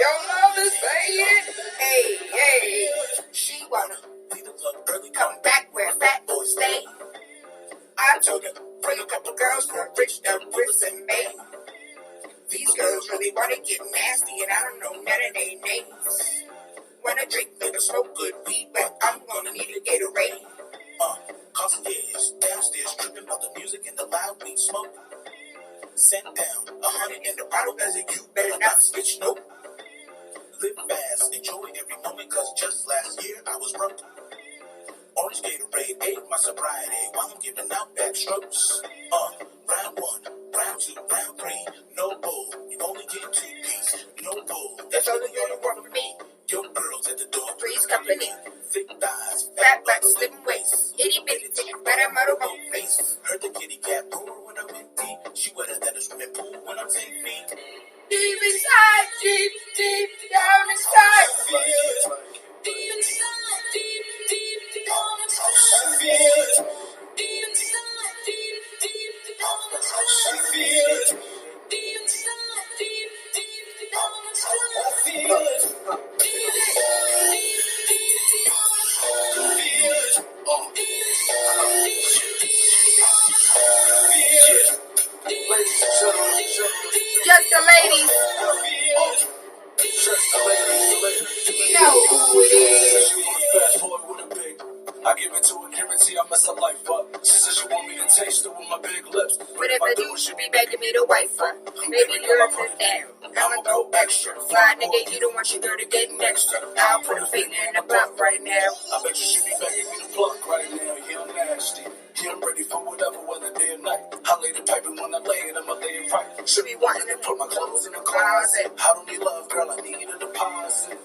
Your love is faded. Hey, hey. She wanna leave the club early, come back where fat boys stay. I told her, bring a couple girls from rich down and May. These girls really wanna get nasty, and I don't know none of their names. Wanna drink, nigga, smoke good weed, but I'm gonna need a Gatorade. Concierge downstairs tripping about the music and the loud weed smoke. Sent down 100 in the bottle as a you better not switch, no. Live fast, enjoy every moment, cause just last year I was broke. Orange Gatorade ate my sobriety while I'm giving out back strokes. Round 1, round 2, round 3, no bull, you only get 2 pieces, no bull. That's all you want from me. Your girls at the door, please company. Thick thighs, fat back, slim waist. Itty bitty ticket, but I'm out of my face. Heard the kitty cat roar when I went deep. She wetter than a swimming pool when I'm 10 feet. Deep inside, deep, deep down inside. Deep inside, deep, deep down inside. Deep inside, deep, deep down inside. Deep inside, deep, deep down inside. Just the ladies. You know who it is. I give it to her, guarantee I mess her life up. She says she want me to taste her with my big lips. But if I do, she be begging me to wife her. Baby girl, put down. I'ma go extra. Fly nigga, you don't want your girl to get next to. I'll put a finger in the butt right now. I bet you she be begging me to pluck right now. Yeah, I'm nasty. Yeah, I'm ready for whatever, whether day or night. I lay the pipe and when I lay it, I'ma lay it right. She be wanting to put my clothes in the closet. I don't need love, girl, I need a deposit.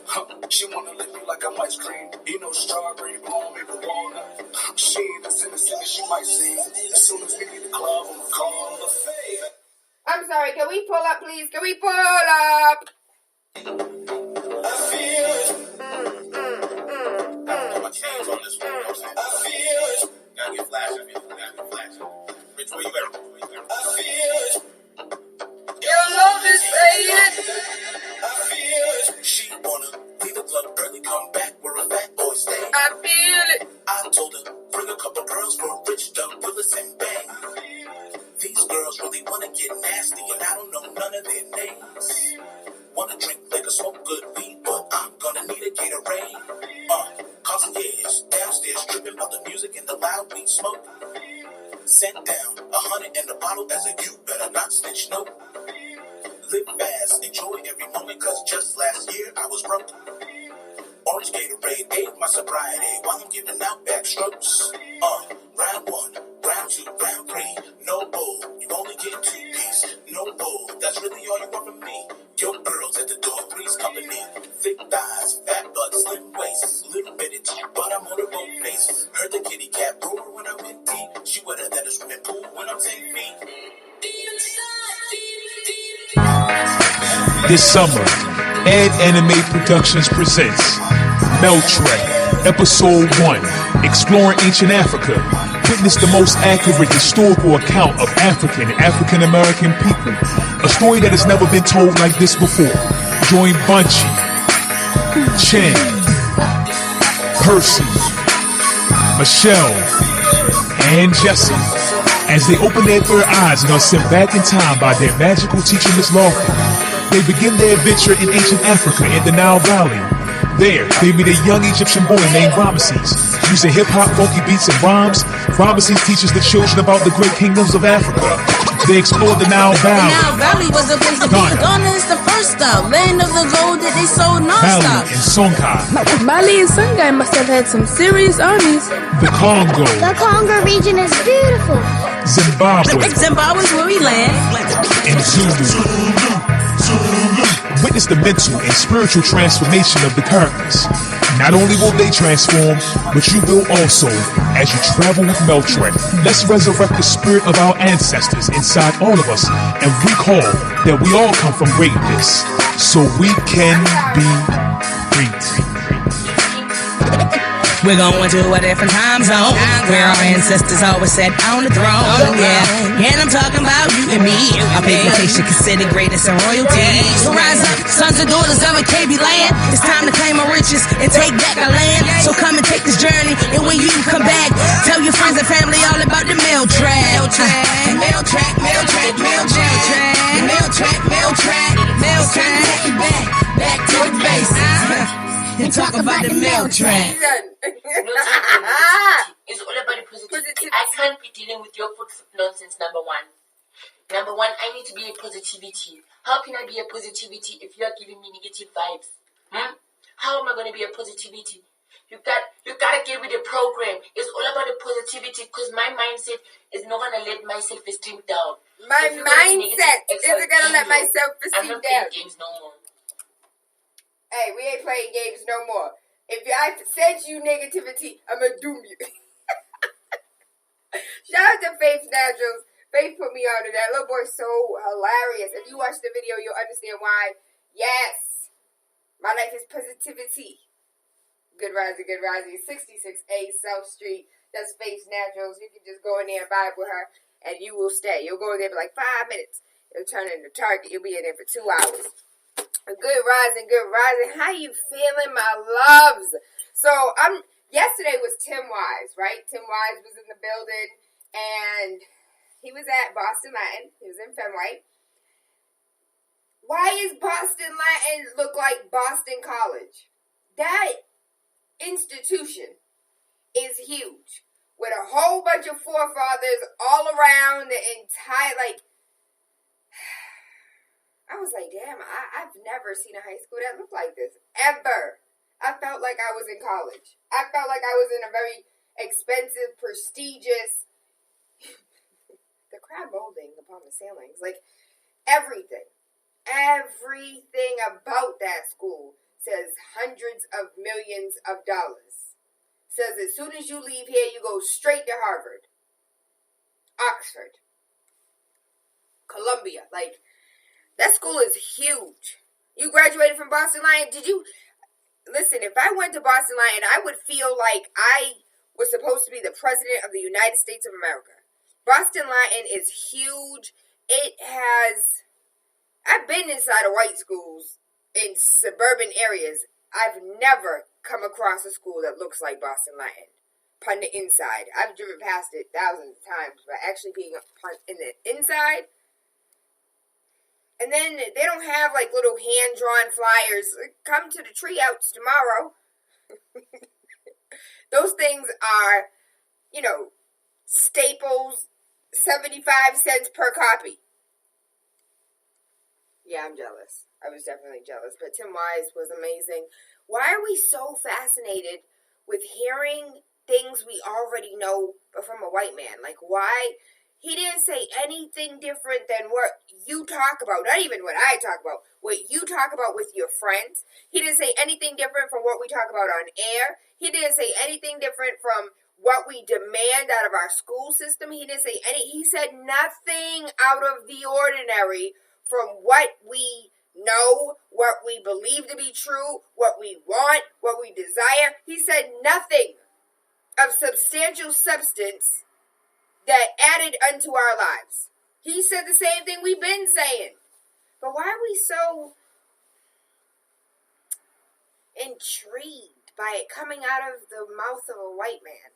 She wanna lick me like I'm ice cream. You know, strawberry, blonde, maple walnut. She ain't as innocent as she might seem. As soon as we leave the club, I'ma call the fade. I'm sorry, can we pull up, please? Can we pull up? I feel it. I put my chains on this one, you know what I'm saying? I feel it. Gotta get flashy, Rich, where you at? I feel it. Your love is faded. I feel it. She wanna leave the club early, come back where a fat boy stay. I feel it. I told her, bring a couple girls from rich down and Bay. These girls really wanna get nasty, and I don't know none of their names. Wanna drink liquor, smoke good weed, but I'm gonna need a Gatorade. Concierge downstairs tripping about the music and the loud weed smoke. Sent down 100 in the bottle as a you better not snitch, no. Live fast, enjoy every moment, cause just last year I was broke. Orange Gatorade ate my sobriety while I'm giving out back strokes. Round 1, round 2, round 3, no bull, you only get 2 pieces, no bull, that's really all you want from me. Your girls at the door, please company. Thick thighs, fat butt, slim waist, little bit of cheek, but I'm on a boat face. Heard the kitty cat roar when I went deep. She wetter than a swimming pool when I'm 10 feet. This summer, Ed Anime Productions presents Meltrek, Episode 1, Exploring Ancient Africa. Witness the most accurate historical account of African-American people. A story that has never been told like this before. Join Bunchy, Chen, Percy, Michelle, and Jesse as they open their third eyes and are sent back in time by their magical teacher, Miss Lawful. They begin their adventure in ancient Africa in the Nile Valley. There, they meet a young Egyptian boy named Ramesses. Using hip-hop, funky beats, and rhymes, Ramesses teaches the children about the great kingdoms of Africa. They explore the Nile Valley. The Nile Valley was a place to be. Ghana is the first stop, land of the gold that they sold non-stop. Mali and Songhai. Mali and Songhai must have had some serious armies. The Congo. The Congo region is beautiful. Zimbabwe. Zimbabwe's where we land. And Zulu. Witness the mental and spiritual transformation of the characters. Not only will they transform, but you will also as you travel with Meltrek. Let's resurrect the spirit of our ancestors inside all of us and recall that we all come from greatness, so we can be great. We're going to a different time zone where our ancestors always sat on the throne. Yeah, and I'm talking about you and me. Our big vacation considered greatest in royalty. So rise up, Sons and daughters of a KB land. It's time to claim our riches and take back our land. So come and take this journey, and when you come back, tell your friends and family all about the mail track. Mail track, mail track, mail track, mail track, mail track, mail track, mail track. Take it back to the basics, and talk about the mail track. It's all about the positivity. I can't be dealing with your foot nonsense. Number one, I need to be a positivity. How can I be a positivity if you are giving me negative vibes? How am I going to be a positivity? You gotta get with the program. It's all about the positivity, because my mindset is not gonna let my self-esteem down. My mindset isn't gonna let my self-esteem down. I'm not down. playing games no more. Hey, we ain't playing games no more. If I send you negativity, I'm gonna doom you. Shout out to Faith Naturals. Faith put me on to that. Little boy's so hilarious. If you watch the video, you'll understand why. Yes, my life is positivity. Good rising, 66A South Street. That's Faith Naturals. You can just go in there and vibe with her, and you will stay. You'll go in there for like 5 minutes. It'll turn into Target. You'll be in there for 2 hours. Good rising. How you feeling, my loves? So yesterday was Tim Wise, right? Tim Wise was in the building, and he was at Boston Latin. He was in Fenway. Why is Boston Latin look like Boston College? That institution is huge, with a whole bunch of forefathers all around the entire, like, I was like, damn, I've never seen a high school that looked like this, ever. I felt like I was in college. I felt like I was in a very expensive, prestigious, the crab molding upon the ceilings, like, everything about that school says hundreds of millions of dollars. Says as soon as you leave here, you go straight to Harvard, Oxford, Columbia, like, that school is huge. You graduated from Boston Latin. Did you? Listen, if I went to Boston Latin, I would feel like I was supposed to be the president of the United States of America. Boston Latin is huge. I've been inside of white schools in suburban areas. I've never come across a school that looks like Boston Latin. On the inside. I've driven past it thousands of times, but actually being in the inside. And then they don't have like little hand-drawn flyers. Come to the treeouts tomorrow. Those things are, staples, 75 cents per copy. Yeah, I'm jealous. I was definitely jealous. But Tim Wise was amazing. Why are we so fascinated with hearing things we already know, but from a white man? Like, why? He didn't say anything different than what you talk about. Not even what I talk about. What you talk about with your friends. He didn't say anything different from what we talk about on air. He didn't say anything different from what we demand out of our school system. He didn't say he said nothing out of the ordinary from what we know, what we believe to be true, what we want, what we desire. He said nothing of substantial substance that added unto our lives. He said the same thing we've been saying. But why are we so intrigued by it coming out of the mouth of a white man?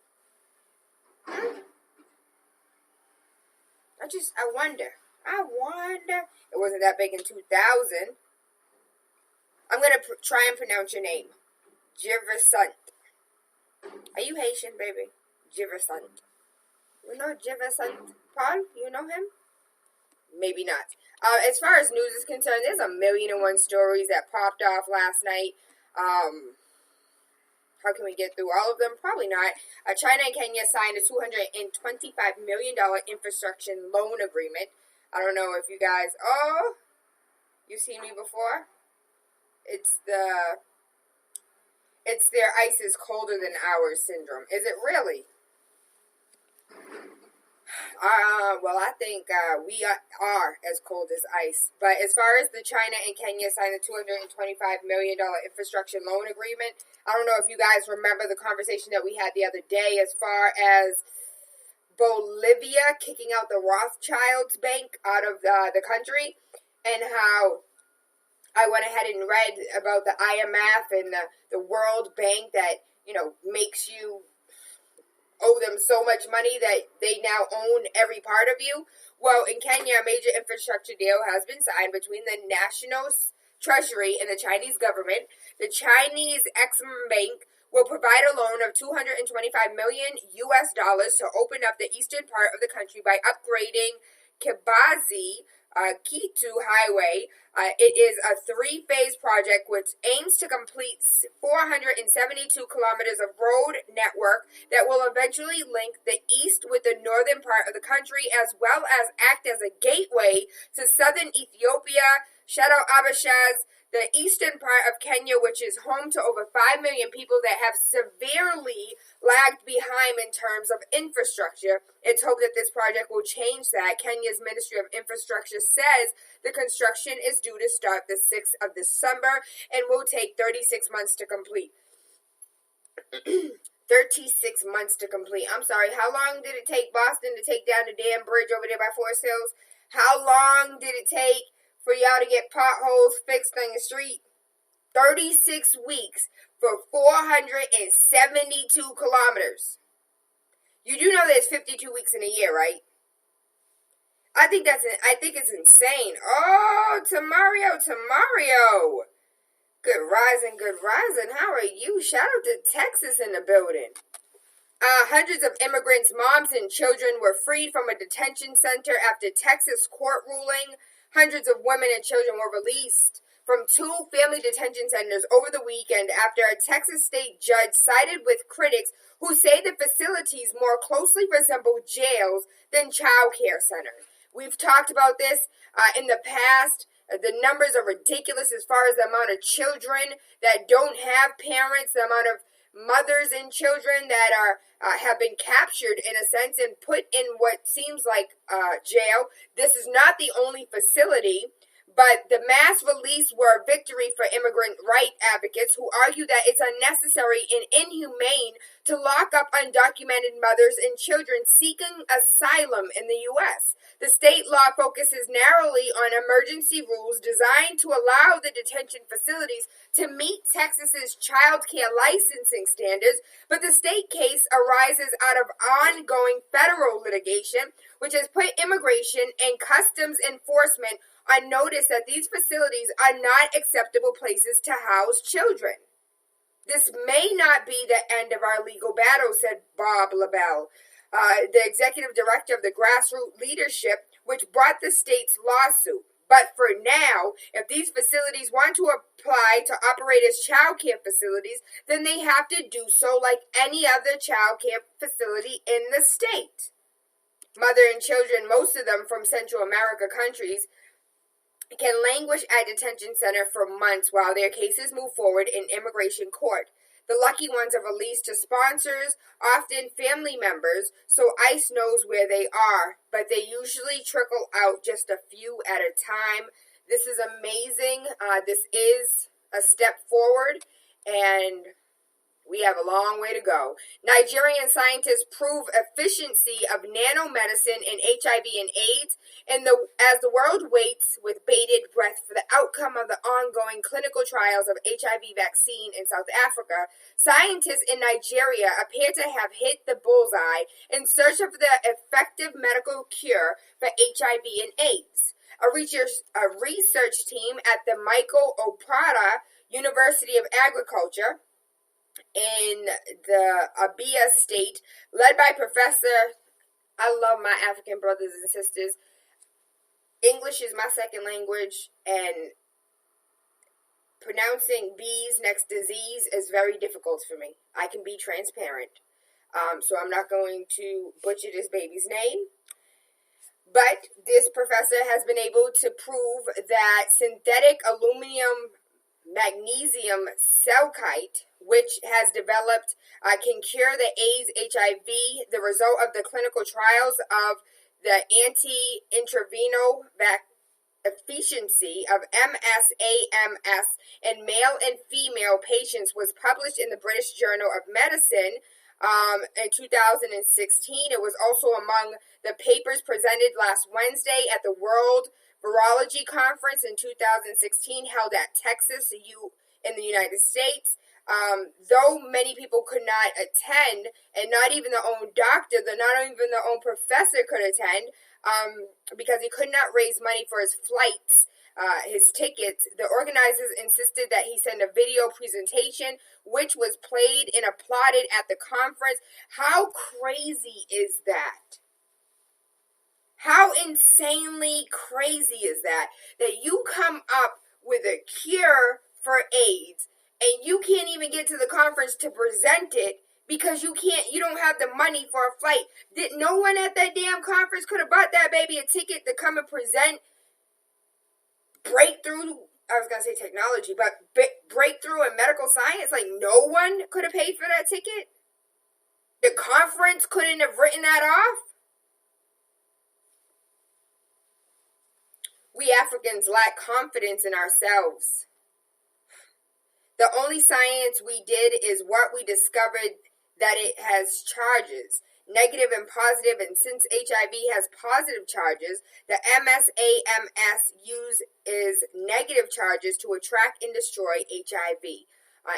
I wonder. It wasn't that big in 2000. I'm going to try and pronounce your name. Jiversant. Are you Haitian, baby? Jiversant. You know Jiversant Paul? You know him? Maybe not. As far as news is concerned, there's 1,000,001 stories that popped off last night. How can we get through all of them? Probably not. China and Kenya signed a $225 million infrastructure loan agreement. I don't know if you guys... Oh! You've seen me before? It's their ice is colder than ours syndrome. Is it really? Well, I think we are as cold as ice. But as far as the China and Kenya signed the $225 million infrastructure loan agreement, I don't know if you guys remember the conversation that we had the other day as far as Bolivia kicking out the Rothschilds Bank out of the country, and how I went ahead and read about the IMF and the World Bank that, makes you owe them so much money that they now own every part of you. Well, in Kenya, a major infrastructure deal has been signed between the National Treasury and the Chinese government. The Chinese Exim Bank will provide a loan of $225 million to open up the eastern part of the country by upgrading Kibazi Kitu Highway. It is a 3-phase project which aims to complete 472 kilometers of road network that will eventually link the east with the northern part of the country, as well as act as a gateway to southern Ethiopia, Shadow Abashaz, the eastern part of Kenya, which is home to over 5 million people that have severely lagged behind in terms of infrastructure. It's hoped that this project will change that. Kenya's Ministry of Infrastructure says the construction is due to start the 6th of December and will take 36 months to complete. 36 months to complete. I'm sorry, how long did it take Boston to take down the damn bridge over there by Forest Hills? How long did it take for y'all to get potholes fixed on your street? 36 weeks for 472 kilometers. You do know there's 52 weeks in a year, right? I think it's insane. Oh, Tamario. Good rising. How are you? Shout out to Texas in the building. Hundreds of immigrants, moms, and children were freed from a detention center after Texas court ruling. Hundreds of women and children were released from 2 family detention centers over the weekend after a Texas state judge sided with critics who say the facilities more closely resemble jails than child care centers. We've talked about this in the past. The numbers are ridiculous as far as the amount of children that don't have parents, the amount of mothers and children that have been captured in a sense and put in what seems like jail. This is not the only facility, but the mass release were a victory for immigrant rights advocates who argue that it's unnecessary and inhumane to lock up undocumented mothers and children seeking asylum in the U.S. The state law focuses narrowly on emergency rules designed to allow the detention facilities to meet Texas's child care licensing standards, but the state case arises out of ongoing federal litigation, which has put immigration and customs enforcement on notice that these facilities are not acceptable places to house children. This may not be the end of our legal battle, said Bob LaBelle, the executive director of the grassroots leadership, which brought the state's lawsuit. But for now, if these facilities want to apply to operate as child care facilities, then they have to do so like any other child care facility in the state. Mother and children, most of them from Central America countries, can languish at detention center for months while their cases move forward in immigration court. The lucky ones are released to sponsors, often family members, so ICE knows where they are, but they usually trickle out just a few at a time. This is amazing. This is a step forward, and we have a long way to go. Nigerian scientists prove efficiency of nanomedicine in HIV and AIDS, and as the world waits with bated breath for the outcome of the ongoing clinical trials of HIV vaccine in South Africa, scientists in Nigeria appear to have hit the bullseye in search of the effective medical cure for HIV and AIDS. A research team at the Oprah University of Agriculture in the Atyia state, led by Professor, I love my African brothers and sisters. English is my second language, and pronouncing B's next to Z's is very difficult for me. I can be transparent, so I'm not going to butcher this baby's name. But this professor has been able to prove that synthetic aluminum magnesium silicate, which has developed, can cure the AIDS, HIV, the result of the clinical trials of the anti-intravenous efficiency of MSAMS in male and female patients was published in the British Journal of Medicine in 2016. It was also among the papers presented last Wednesday at the World Virology Conference in 2016 held at Texas in the United States. Though many people could not attend, and not even their own doctor, not even their own professor could attend, because he could not raise money for his flights, his tickets, the organizers insisted that he send a video presentation, which was played and applauded at the conference. How crazy is that? How insanely crazy is that? That you come up with a cure for AIDS, and you can't even get to the conference to present it because you don't have the money for a flight. Did no one at that damn conference could have bought that baby a ticket to come and present breakthrough, I was going to say technology, but breakthrough in medical science? Like, no one could have paid for that ticket? The conference couldn't have written that off? We Africans lack confidence in ourselves. The only science we did is what we discovered, that it has charges, negative and positive, and since HIV has positive charges, the MSAMS uses negative charges to attract and destroy HIV.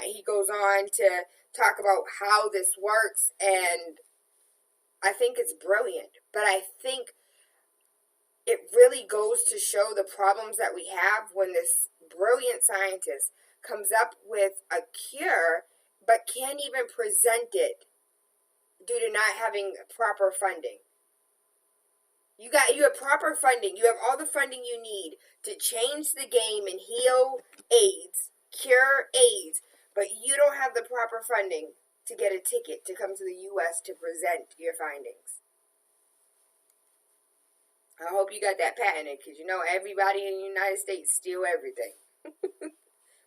He goes on to talk about how this works, and I think it's brilliant, but I think it really goes to show the problems that we have when this brilliant scientist comes up with a cure but can't even present it due to not having proper funding. You have proper funding. You have all the funding you need to change the game and heal AIDS, cure AIDS, but you don't have the proper funding to get a ticket to come to the U.S. to present your findings. I hope you got that patented, because you know everybody in the United States steal everything.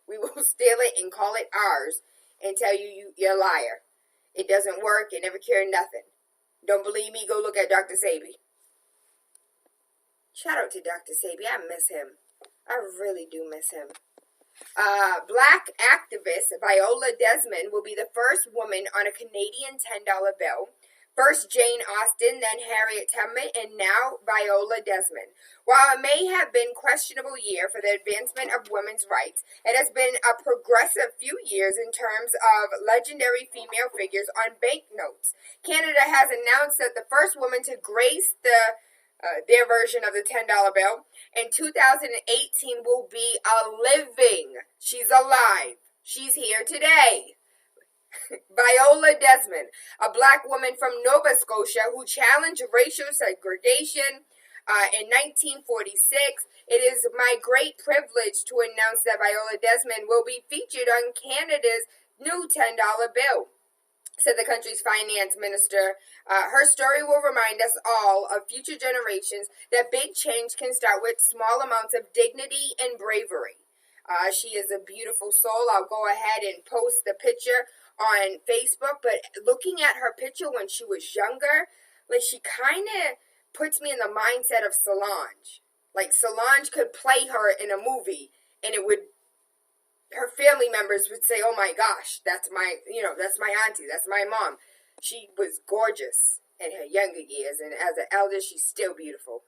We will steal it and call it ours and tell you're a liar. It doesn't work. It never cured nothing. Don't believe me? Go look at Dr. Sebi. Shout out to Dr. Sebi. I miss him. I really do miss him. Black activist Viola Desmond will be the first woman on a Canadian $10 bill. First Jane Austen, then Harriet Tubman, and now Viola Desmond. While it may have been a questionable year for the advancement of women's rights, it has been a progressive few years in terms of legendary female figures on banknotes. Canada has announced that the first woman to grace their version of the $10 bill in 2018 will be a living. She's alive. She's here today. Viola Desmond, a black woman from Nova Scotia who challenged racial segregation in 1946. It is my great privilege to announce that Viola Desmond will be featured on Canada's new $10 bill, said the country's finance minister. Her story will remind us all of future generations that big change can start with small amounts of dignity and bravery. She is a beautiful soul. I'll go ahead and post the picture on Facebook, but looking at her picture when she was younger, like, she kind of puts me in the mindset of Solange. Like, Solange could play her in a movie, and her family members would say, oh my gosh, that's my auntie, that's my mom. She was gorgeous in her younger years, and as an elder, she's still beautiful.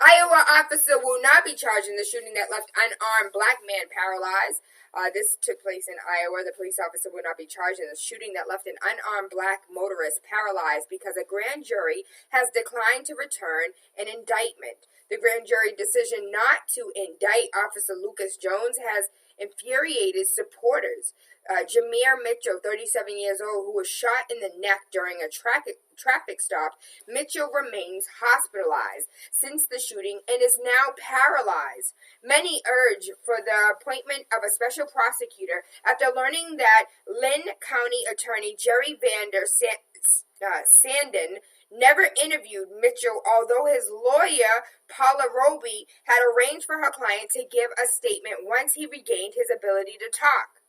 Iowa officer will not be charged in the shooting that left unarmed black man paralyzed. This took place in Iowa. The police officer will not be charged in the shooting that left an unarmed black motorist paralyzed because a grand jury has declined to return an indictment. The grand jury decision not to indict Officer Lucas Jones has infuriated supporters. Jameer Mitchell, 37 years old, who was shot in the neck during a traffic stop. Mitchell remains hospitalized since the shooting and is now paralyzed. Many urge for the appointment of a special prosecutor after learning that Lynn County Attorney Jerry Vander Sanden never interviewed Mitchell, although his lawyer, Paula Roby, had arranged for her client to give a statement once he regained his ability to talk.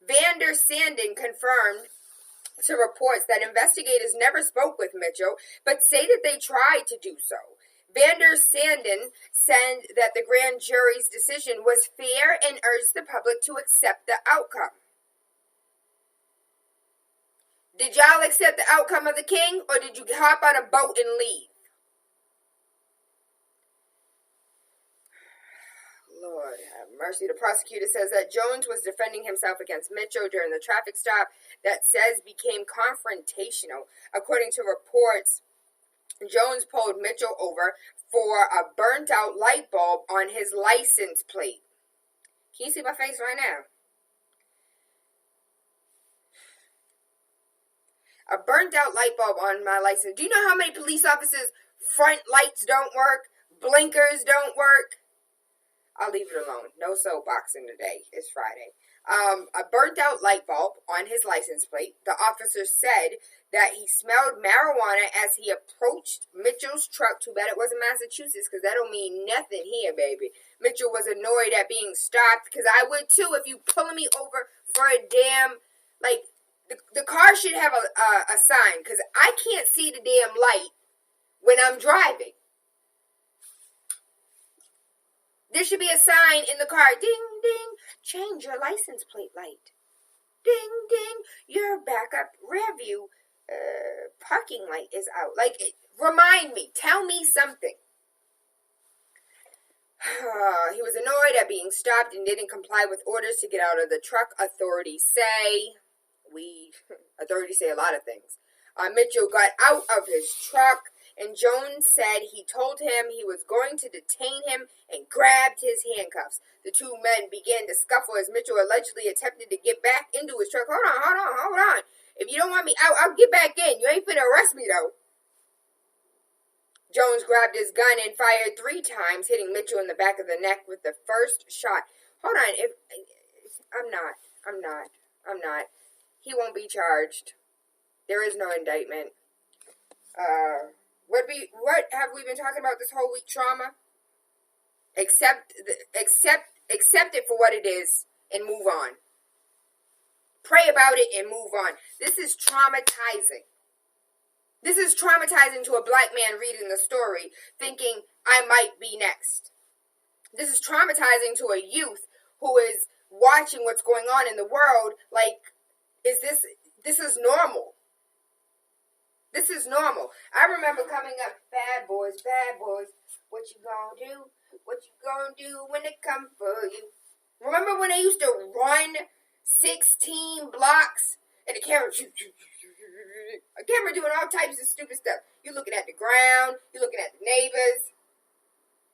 Vander Sanden confirmed to reports that investigators never spoke with Mitchell, but stated they tried to do so. Vander Sanden said that the grand jury's decision was fair and urged the public to accept the outcome. Did y'all accept the outcome of the king, or did you hop on a boat and leave? Lord have mercy. The prosecutor says that Jones was defending himself against Mitchell during the traffic stop that says became confrontational. According to reports, Jones pulled Mitchell over for a burnt-out light bulb on his license plate. Can you see my face right now? A burnt-out light bulb on my license. Do you know how many police officers' front lights don't work? Blinkers don't work? I'll leave it alone. No soapboxing today. It's Friday. A burnt-out light bulb on his license plate. The officer said that he smelled marijuana as he approached Mitchell's truck. Too bad it wasn't Massachusetts, because that don't mean nothing here, baby. Mitchell was annoyed at being stopped, because I would too if you pulling me over for a damn, like, the car should have a sign, because I can't see the damn light when I'm driving. There should be a sign in the car. Ding, ding. Change your license plate light. Ding, ding. Your backup rear view parking light is out. Like, remind me. Tell me something. He was annoyed at being stopped and didn't comply with orders to get out of the truck. Authorities say a lot of things. Mitchell got out of his truck, and Jones said he told him he was going to detain him and grabbed his handcuffs. The two men began to scuffle as Mitchell allegedly attempted to get back into his truck. Hold on. If you don't want me out, I'll get back in. You ain't finna arrest me, though. Jones grabbed his gun and fired 3 times, hitting Mitchell in the back of the neck with the first shot. Hold on. I'm not. He won't be charged. There is no indictment. What have we been talking about this whole week? Trauma. Accept it for what it is and move on. Pray about it and move on. This is traumatizing. This is traumatizing to a black man reading the story, thinking I might be next. This is traumatizing to a youth who is watching what's going on in the world. Like, this is normal. This is normal. I remember coming up, bad boys, what you gonna do? What you gonna do when they come for you? Remember when they used to run 16 blocks and the camera, a camera doing all types of stupid stuff. You looking at the ground, you looking at the neighbors,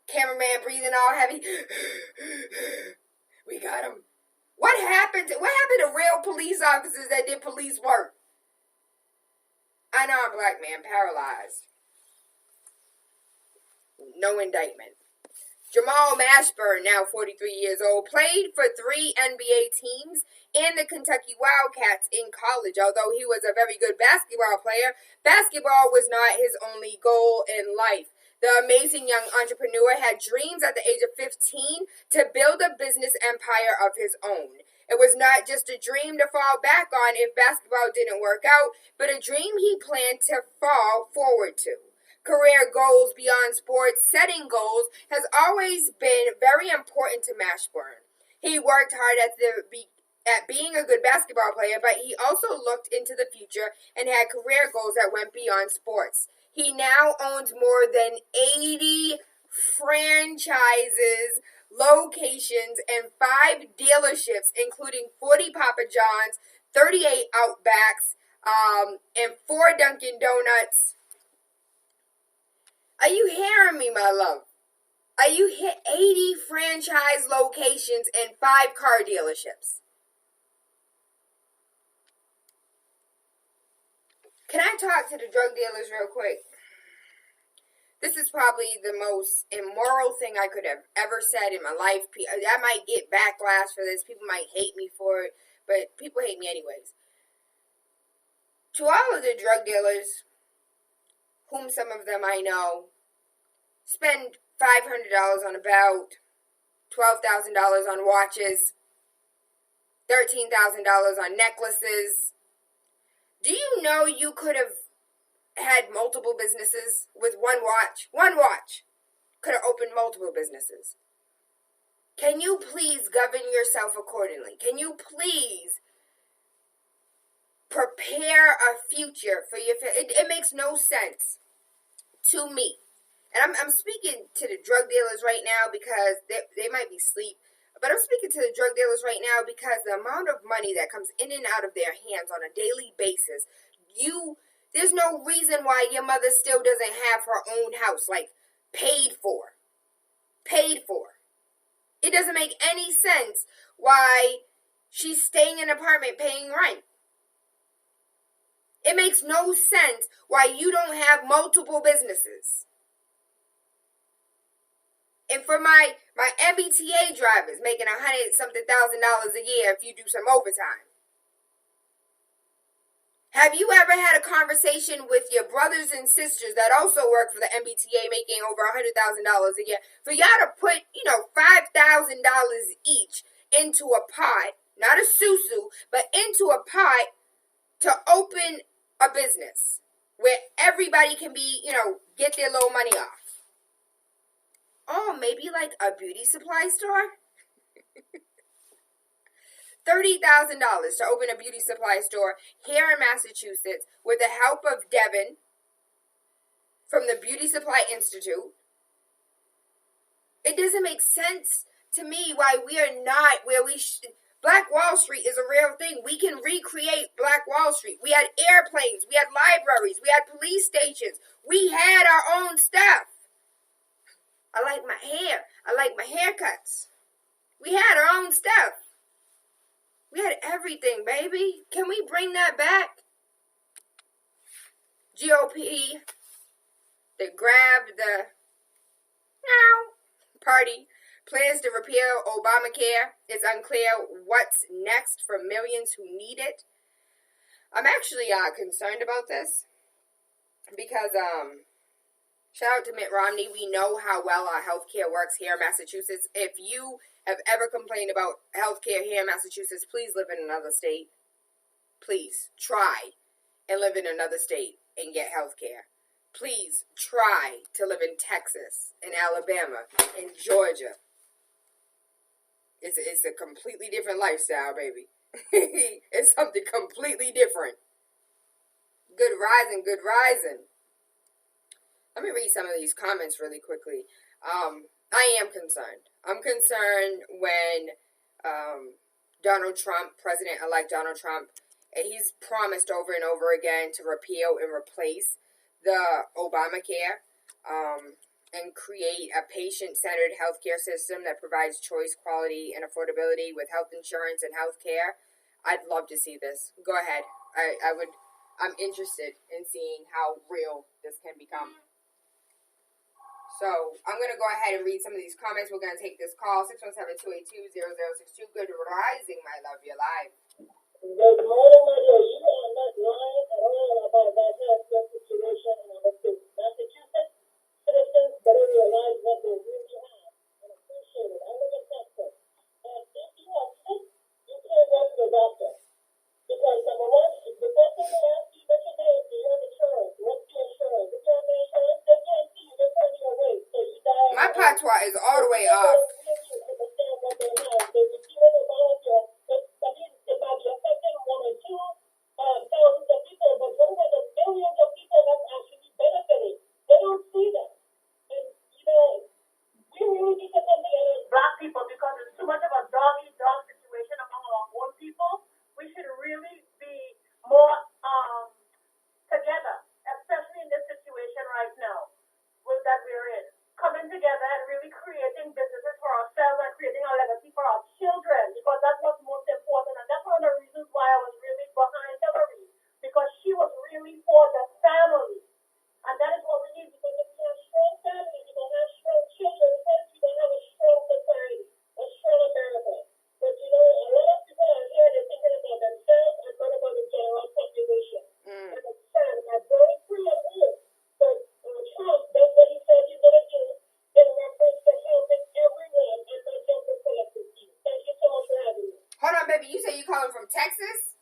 cameraman breathing all heavy. We got him. What happened to real police officers that did police work? I know a black man paralyzed. No indictment. Jamal Mashburn, now 43 years old, played for 3 NBA teams and the Kentucky Wildcats in college. Although he was a very good basketball player, basketball was not his only goal in life. The amazing young entrepreneur had dreams at the age of 15 to build a business empire of his own. It was not just a dream to fall back on if basketball didn't work out, but a dream he planned to fall forward to. Career goals beyond sports, setting goals, has always been very important to Mashburn. He worked hard at being a good basketball player, but he also looked into the future and had career goals that went beyond sports. He now owns more than 80 franchises, locations, and 5 dealerships, including 40 Papa John's, 38 Outbacks, and 4 Dunkin' Donuts. Are you hearing me, my love? Are you 80 franchise locations and 5 car dealerships? Can I talk to the drug dealers real quick? This is probably the most immoral thing I could have ever said in my life. I might get backlash for this. People might hate me for it, but people hate me anyways. To all of the drug dealers, whom some of them I know, spend $500 on about $12,000 on watches, $13,000 on necklaces. Do you know you could have had multiple businesses with one watch? One watch could have opened multiple businesses. Can you please govern yourself accordingly? Can you please prepare a future for your family? It makes no sense to me. And I'm speaking to the drug dealers right now because they might be asleep. But I'm speaking to the drug dealers right now because the amount of money that comes in and out of their hands on a daily basis, there's no reason why your mother still doesn't have her own house, like, paid for. Paid for. It doesn't make any sense why she's staying in an apartment paying rent. It makes no sense why you don't have multiple businesses. And for my MBTA drivers making $100-something thousand a year if you do some overtime. Have you ever had a conversation with your brothers and sisters that also work for the MBTA making over $100,000 a year for y'all to put, $5,000 each into a pot, not a susu, but into a pot to open a business where everybody can be, get their little money off? Oh, maybe like a beauty supply store? $30,000 to open a beauty supply store here in Massachusetts with the help of Devin from the Beauty Supply Institute. It doesn't make sense to me why we are not where we should. Black Wall Street is a real thing. We can recreate Black Wall Street. We had airplanes. We had libraries. We had police stations. We had our own stuff. I like my hair. I like my haircuts. We had our own stuff. We had everything, baby. Can we bring that back? GOP, they grabbed the party, plans to repeal Obamacare. It's unclear what's next for millions who need it. I'm actually concerned about this because shout out to Mitt Romney. We know how well our healthcare works here in Massachusetts. If you have ever complained about healthcare here in Massachusetts, please live in another state. Please try and live in another state and get healthcare. Please try to live in Texas, in Alabama, in Georgia. It's a completely different lifestyle, baby. It's something completely different. Good rising, good rising. Let me read some of these comments really quickly. I am concerned. I'm concerned when Donald Trump, President-elect Donald Trump, he's promised over and over again to repeal and replace the Obamacare and create a patient-centered healthcare system that provides choice, quality, and affordability with health insurance and healthcare. I'd love to see this. Go ahead. I'm interested in seeing how real this can become. So I'm going to go ahead and read some of these comments. We're going to take this call, 617-282-0062. Good rising, my love. You're live. Good morning, my dear. You are not lying at all about that healthcare situation in our state. Massachusetts citizens better realize what they really have and appreciate it. I live in Texas. And if you are sick, you can't go to the doctor. Because number one, the first thing they ask you, what's your name? Do you have insurance? What's your insurance? If you have no insurance, they can't see you. They turn you away. So you die. My patois is all the way off. Understand what they have. They repeal Obamacare. It might be affecting 1 or 2 thousands of people, but what about the millions of people that's actually benefiting? They don't see that. And, we really need to come together as Black people because there's too much of a dog-eat-dog situation among our own people. We should really be more together, especially in this situation right now that we're in. Coming together and really creating businesses for ourselves and creating a legacy for our children, because that's what's most important. And that's one of the reasons why I was really behind Hillary, because she was really for the family. And that is what we need, because if we have strong families, we don't have strong children, we don't have a strong society, a strong America. But a lot of people out here, they're thinking about themselves and not about the general population. And it's sad, and I'm very free of this. But Trump does what he said he's going to do in reference to helping everyone and not just the selected few. Thank you so much for having me. Hold on, baby. You say you calling from Texas?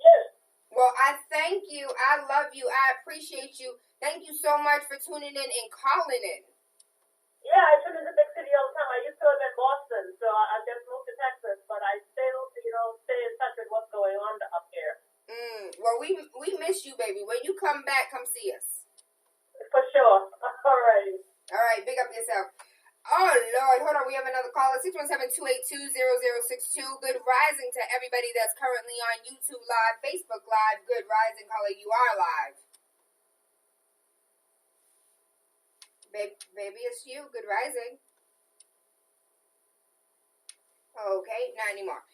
Yes. Well, I thank you. I love you. I appreciate you. Thank you so much for tuning in and calling in. Yeah, I tune in the big city all the time. I used to live in Boston, so I just moved to Texas, but I still, stay in touch with what's going on up here. Well, we miss you, baby. When you come back, come see us. For sure. All right. All right, big up yourself. Oh, Lord. Hold on. We have another call. caller, 617-282-0062. Good rising to everybody that's currently on YouTube Live, Facebook Live. Good rising, caller. You are live. Baby, it's you. Good rising. Okay, not anymore.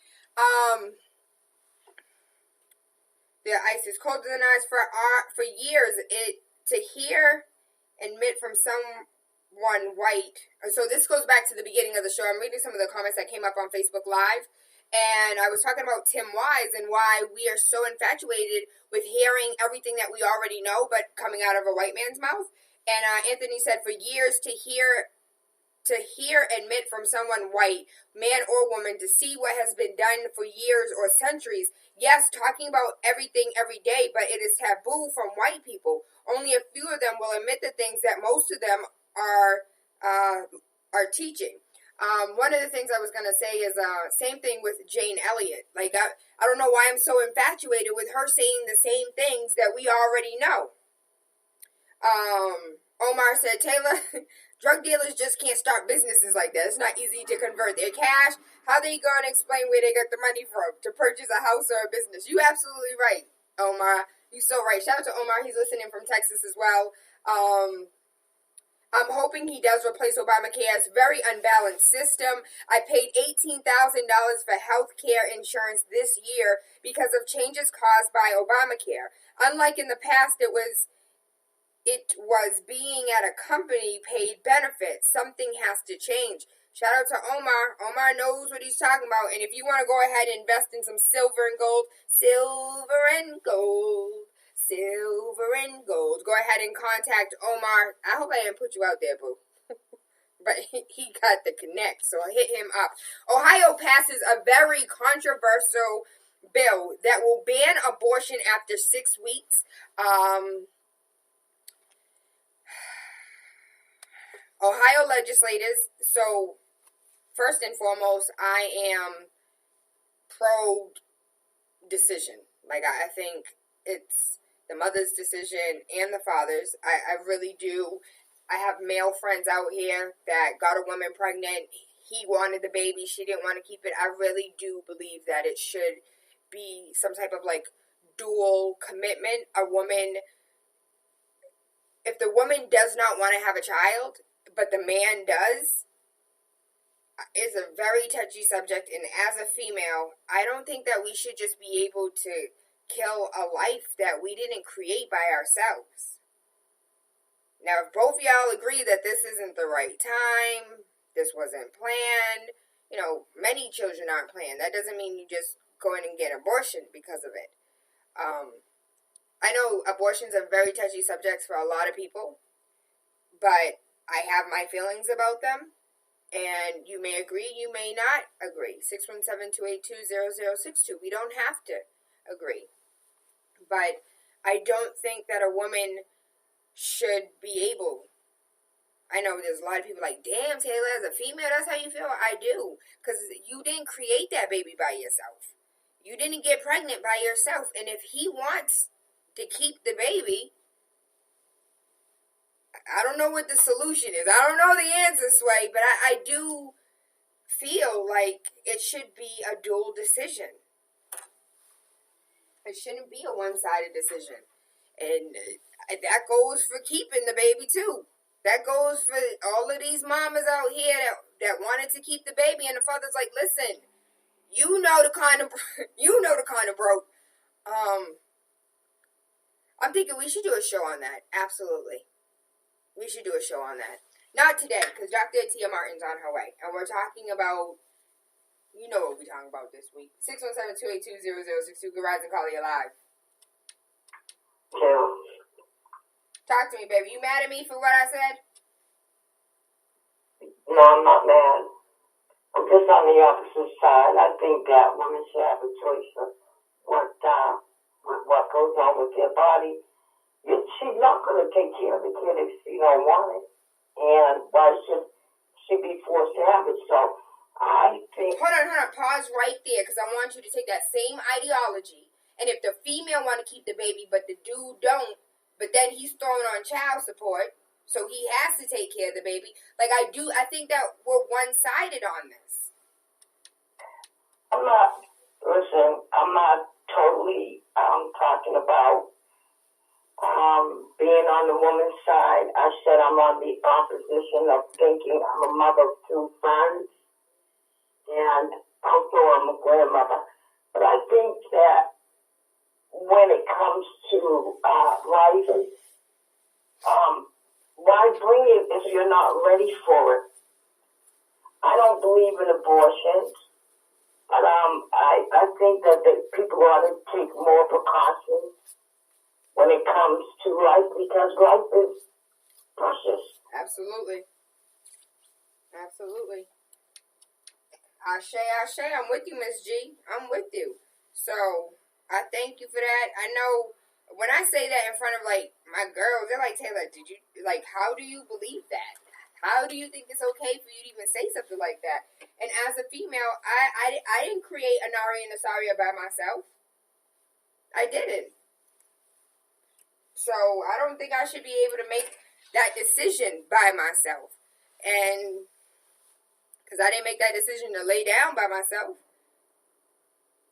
The ice is colder than ice for years. To hear and admit from someone white. So this goes back to the beginning of the show. I'm reading some of the comments that came up on Facebook Live, and I was talking about Tim Wise and why we are so infatuated with hearing everything that we already know, but coming out of a white man's mouth. And Anthony said, for years to hear admit from someone white, man or woman, to see what has been done for years or centuries. Yes, talking about everything every day, but it is taboo from white people. Only a few of them will admit the things that most of them are teaching. One of the things I was going to say is same thing with Jane Elliott. Like, I don't know why I'm so infatuated with her saying the same things that we already know. Omar said, Tayla, drug dealers just can't start businesses like that. It's not easy to convert their cash. How they going to explain where they got the money from to purchase a house or a business? You absolutely right, Omar. You so right. Shout out to Omar. He's listening from Texas as well. I'm hoping he does replace Obamacare. It's a very unbalanced system. I paid $18,000 for health care insurance this year because of changes caused by Obamacare. Unlike in the past, it was being at a company paid benefits. Something has to change. Shout out to Omar. Omar knows what he's talking about. And if you want to go ahead and invest in some silver and gold, go ahead and contact Omar. I hope I didn't put you out there, boo. But he got the connect, so I hit him up. Ohio passes a very controversial bill that will ban abortion after 6 weeks. Ohio legislators, so first and foremost, I am pro-decision. Like, I think it's the mother's decision and the father's. I really do. I have male friends out here that got a woman pregnant. He wanted the baby. She didn't want to keep it. I really do believe that it should be some type of, like, dual commitment. If the woman does not want to have a child, but the man does, it's a very touchy subject. And as a female, I don't think that we should just be able to kill a life that we didn't create by ourselves. Now, if both of y'all agree that this isn't the right time, this wasn't planned, many children aren't planned. That doesn't mean you just go in and get an abortion because of it. I know abortions are very touchy subjects for a lot of people, but I have my feelings about them, and you may agree, you may not agree. 617-282-0062. We don't have to agree. But I don't think that a woman should be able. I know there's a lot of people like, damn, Tayla, as a female, that's how you feel? I do. Because you didn't create that baby by yourself. You didn't get pregnant by yourself. And if he wants to keep the baby, I don't know what the solution is. I don't know the answer, Sway, but I do feel like it should be a dual decision. It shouldn't be a one-sided decision. And that goes for keeping the baby, too. That goes for all of these mamas out here that wanted to keep the baby, and the father's like, listen, you know the kind of broke. I'm thinking we should do a show on that. Absolutely. We should do a show on that. Not today, because Dr. Atyia Martin's on her way. And we're talking about, you know what we're talking about this week. 617-282-0062. Good rise and call you live. Yeah. Talk to me, baby. You mad at me for what I said? No, I'm not mad. I'm just on the opposite side. I think that women should have a choice of what goes on with their body. She's not going to take care of the kid if she don't want it. And why should she be forced to have it? So I think... Hold on. Pause right there, because I want you to take that same ideology. And if the female want to keep the baby, but the dude don't, but then he's throwing on child support, So he has to take care of the baby. Like, I think that we're one-sided on this. I'm not totally talking about being on the woman's side. I said I'm on the opposition of thinking. I'm a mother of 2 sons, and also I'm a grandmother. But I think that when it comes to life, why bring it if you're not ready for it? I don't believe in abortions, but I think that people ought to take more precautions when it comes to life, because life is precious. Absolutely. Absolutely. Ashe, I'm with you, Miss G. I'm with you. So, I thank you for that. I know when I say that in front of, like, my girls, they're like, Tayla, how do you believe that? How do you think it's okay for you to even say something like that? And as a female, I didn't create an Ari and a Saria by myself. I didn't. So, I don't think I should be able to make that decision by myself. And because I didn't make that decision to lay down by myself.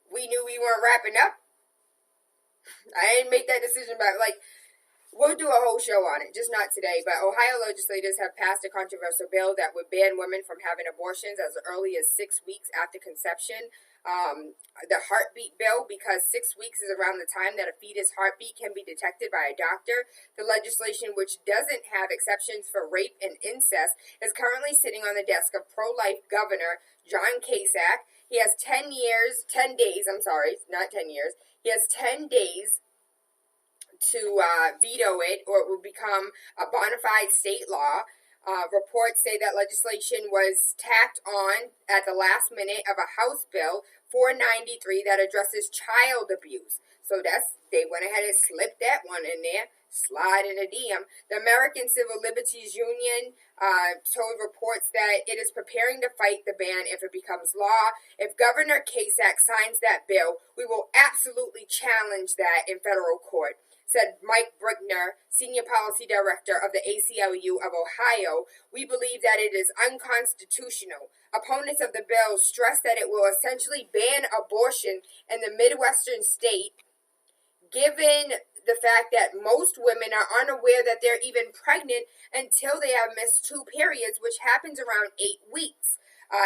We knew we weren't wrapping up. I didn't make that decision by, like, we'll do a whole show on it, just not today. But Ohio legislators have passed a controversial bill that would ban women from having abortions as early as 6 weeks after conception. The heartbeat bill, because 6 weeks is around the time that a fetus heartbeat can be detected by a doctor. The legislation, which doesn't have exceptions for rape and incest, is currently sitting on the desk of pro-life Governor John Kasich. He has 10 days, not 10 years. He has 10 days to veto it, or it will become a bona fide state law. Reports say that legislation was tacked on at the last minute of a House Bill 493 that addresses child abuse. So they went ahead and slipped that one in there, slide in a DM. The American Civil Liberties Union told reports that it is preparing to fight the ban if it becomes law. If Governor Kasich signs that bill, we will absolutely challenge that in federal court, said Mike Brickner, Senior Policy Director of the ACLU of Ohio. We believe that it is unconstitutional. Opponents of the bill stress that it will essentially ban abortion in the Midwestern state, given the fact that most women are unaware that they're even pregnant until they have missed 2 periods, which happens around 8 weeks.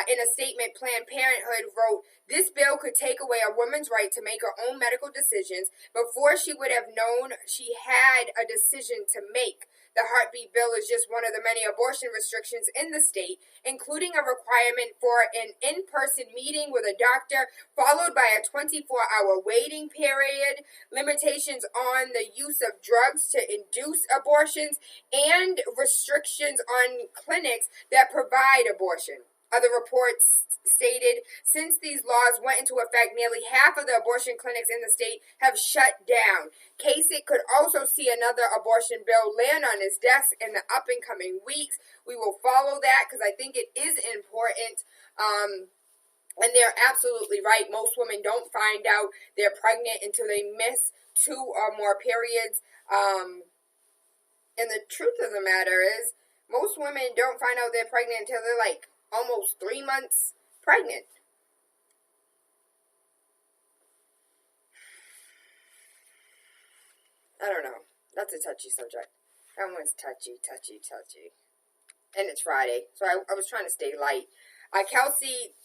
In a statement, Planned Parenthood wrote, "This bill could take away a woman's right to make her own medical decisions before she would have known she had a decision to make. The heartbeat bill is just one of the many abortion restrictions in the state, including a requirement for an in-person meeting with a doctor, followed by a 24-hour waiting period, limitations on the use of drugs to induce abortions, and restrictions on clinics that provide abortion." Other reports stated, since these laws went into effect, nearly half of the abortion clinics in the state have shut down. Kasich could also see another abortion bill land on his desk in the up-and-coming weeks. We will follow that because I think it is important. And they're absolutely right. Most women don't find out they're pregnant until they miss 2 or more periods. And the truth of the matter is, most women don't find out they're pregnant until they're like almost 3 months pregnant. I don't know. That's a touchy subject. That one's touchy. And it's Friday, so I was trying to stay light. Kelsey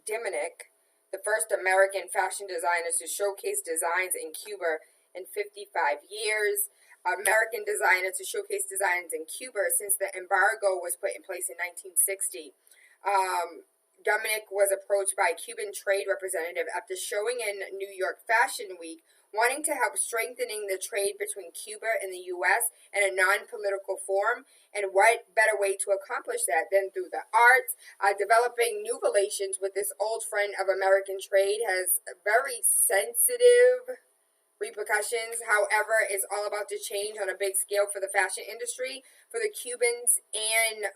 Diminick, the first American fashion designer to showcase designs in Cuba in 55 years. American designer to showcase designs in Cuba since the embargo was put in place in 1960. Dominic was approached by a Cuban trade representative after showing in New York Fashion Week, wanting to help strengthening the trade between Cuba and the U.S. in a non-political form. And what better way to accomplish that than through the arts? Developing new relations with this old friend of American trade has very sensitive repercussions. However, it's all about to change on a big scale for the fashion industry. For the Cubans, and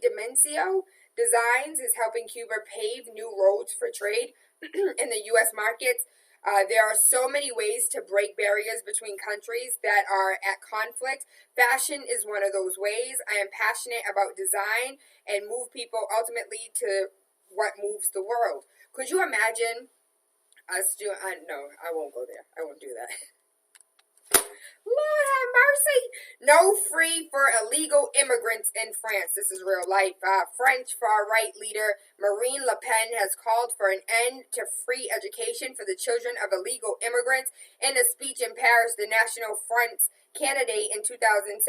Dimencio Designs is helping Cuba pave new roads for trade in the U.S. markets. There are so many ways to break barriers between countries that are at conflict. Fashion is one of those ways. I am passionate about design and move people ultimately to what moves the world. Could you imagine us doing, no, I won't go there. I won't do that. Lord have mercy. No free for illegal immigrants in France. This is real life. French far-right leader Marine Le Pen has called for an end to free education for the children of illegal immigrants. In a speech in Paris, the National Front's candidate in 2017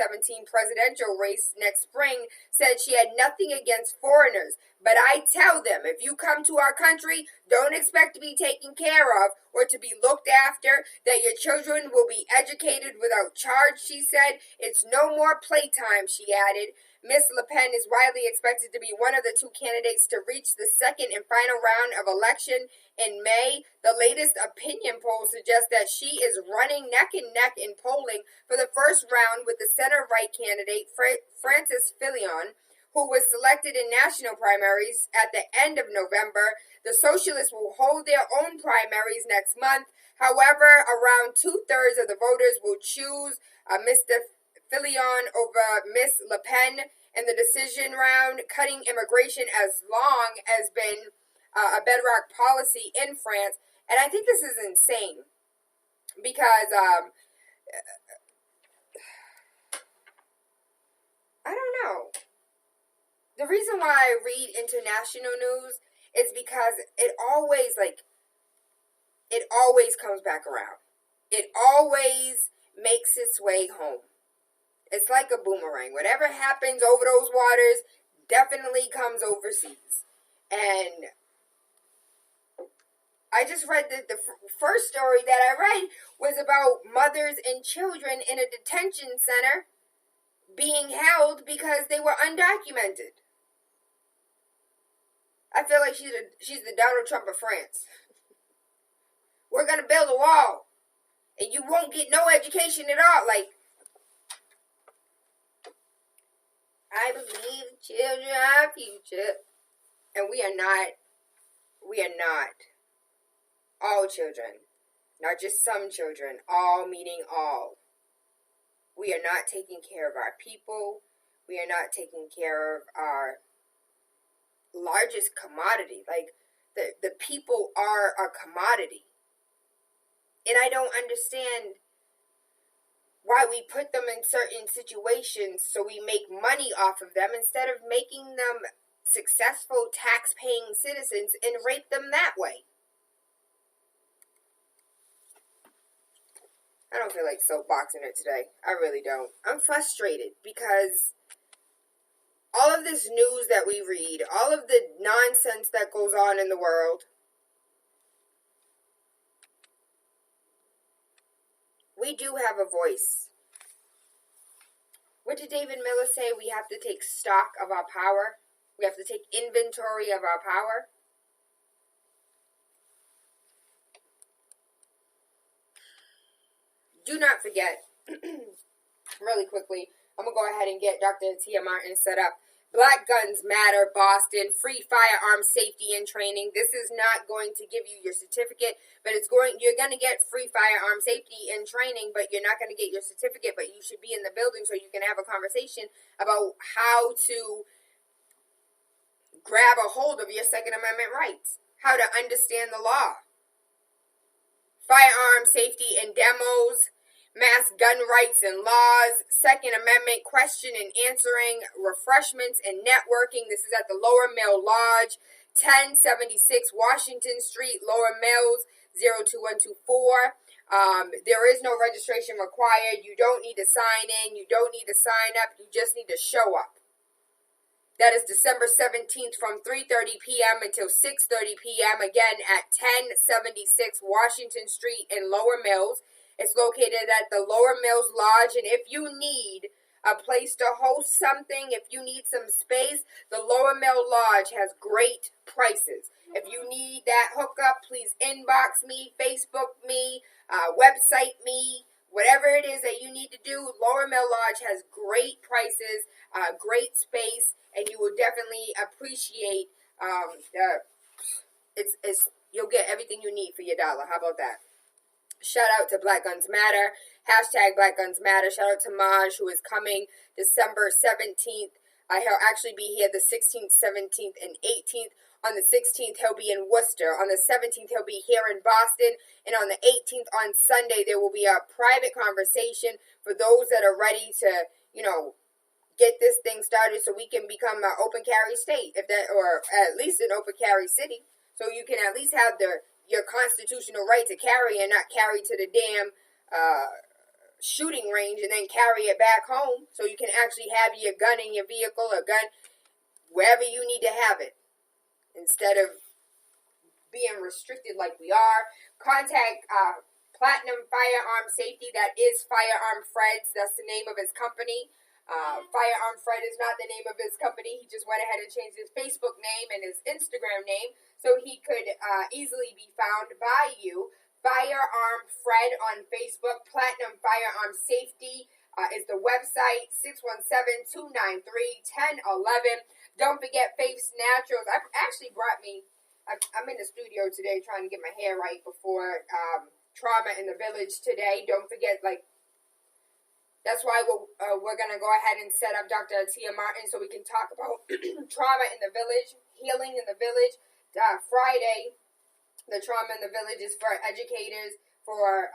presidential race next spring said she had nothing against foreigners. But I tell them, if you come to our country, don't expect to be taken care of or to be looked after, that your children will be educated without charge, she said. It's no more playtime, she added. Ms. Le Pen is widely expected to be one of the two candidates to reach the second and final round of election in May. The latest opinion poll suggests that she is running neck and neck in polling for the first round with the center-right candidate, Francis Fillon, who was selected in national primaries at the end of November. The Socialists will hold their own primaries next month. However, around 2/3 of the voters will choose Mr. Fillon over Ms. Le Pen in the decision round. Cutting immigration as long has been a bedrock policy in France. And I think this is insane because I don't know. The reason why I read international news is because it always comes back around. It always makes its way home. It's like a boomerang. Whatever happens over those waters definitely comes overseas. And I just read the first story that I read was about mothers and children in a detention center being held because they were undocumented. I feel like she's the Donald Trump of France. We're going to build a wall. And you won't get no education at all. Like, I believe children are our future. And we are not all children. Not just some children. All meaning all. We are not taking care of our people. We are not taking care of our largest commodity. Like, the people are a commodity. And I don't understand why we put them in certain situations so we make money off of them instead of making them successful tax-paying citizens and rape them that way. I don't feel like soapboxing it today. I really don't. I'm frustrated because all of this news that we read, all of the nonsense that goes on in the world, we do have a voice. What did David Miller say? We have to take stock of our power. We have to take inventory of our power. Do not forget, really quickly, I'm going to go ahead and get Dr. Atyia Martin set up. Black Guns Matter, Boston, free firearm safety and training. This is not going to give you your certificate, but you're going to get free firearm safety and training, but you're not going to get your certificate, but you should be in the building so you can have a conversation about how to grab a hold of your Second Amendment rights, how to understand the law. Firearm safety and demos, mass gun rights and laws, Second Amendment question and answering, refreshments and networking. This is at the Lower Mill Lodge, 1076 Washington Street, Lower Mills, 02124. There is no registration required. You don't need to sign in. You don't need to sign up. You just need to show up. That is December 17th from 3:30 p.m. until 6:30 p.m. Again at 1076 Washington Street in Lower Mills. It's located at the Lower Mills Lodge. And if you need a place to host something, if you need some space, the Lower Mill Lodge has great prices. If you need that hookup, please inbox me, Facebook me, website me, whatever it is that you need to do. Lower Mill Lodge has great prices, great space, and you will definitely appreciate it's You'll get everything you need for your dollar. How about that? Shout out to Black Guns Matter. Hashtag Black Guns Matter. Shout out to Maj, who is coming December 17th. He'll actually be here the 16th, 17th, and 18th. On the 16th, he'll be in Worcester. On the 17th, he'll be here in Boston. And on the 18th, on Sunday, there will be a private conversation for those that are ready to, get this thing started so we can become an open carry state, or at least an open carry city. So you can at least have your constitutional right to carry and not carry to the damn shooting range and then carry it back home. So you can actually have your gun in your vehicle or gun wherever you need to have it instead of being restricted like we are. Contact Platinum Firearm Safety. That is Firearm Fred's. That's the name of his company. Firearm Fred is not the name of his company. He just went ahead and changed his Facebook name and his Instagram name so he could easily be found by you. Firearm Fred on Facebook. Platinum Firearm Safety is the website. 617-293-1011. Don't forget Faith's Naturals. I actually I'm in the studio today trying to get my hair right before Trauma in the Village today. Don't forget, that's why we're going to go ahead and set up Dr. Atyia Martin so we can talk about trauma in the village, healing in the village. Friday, the Trauma in the Village is for educators, for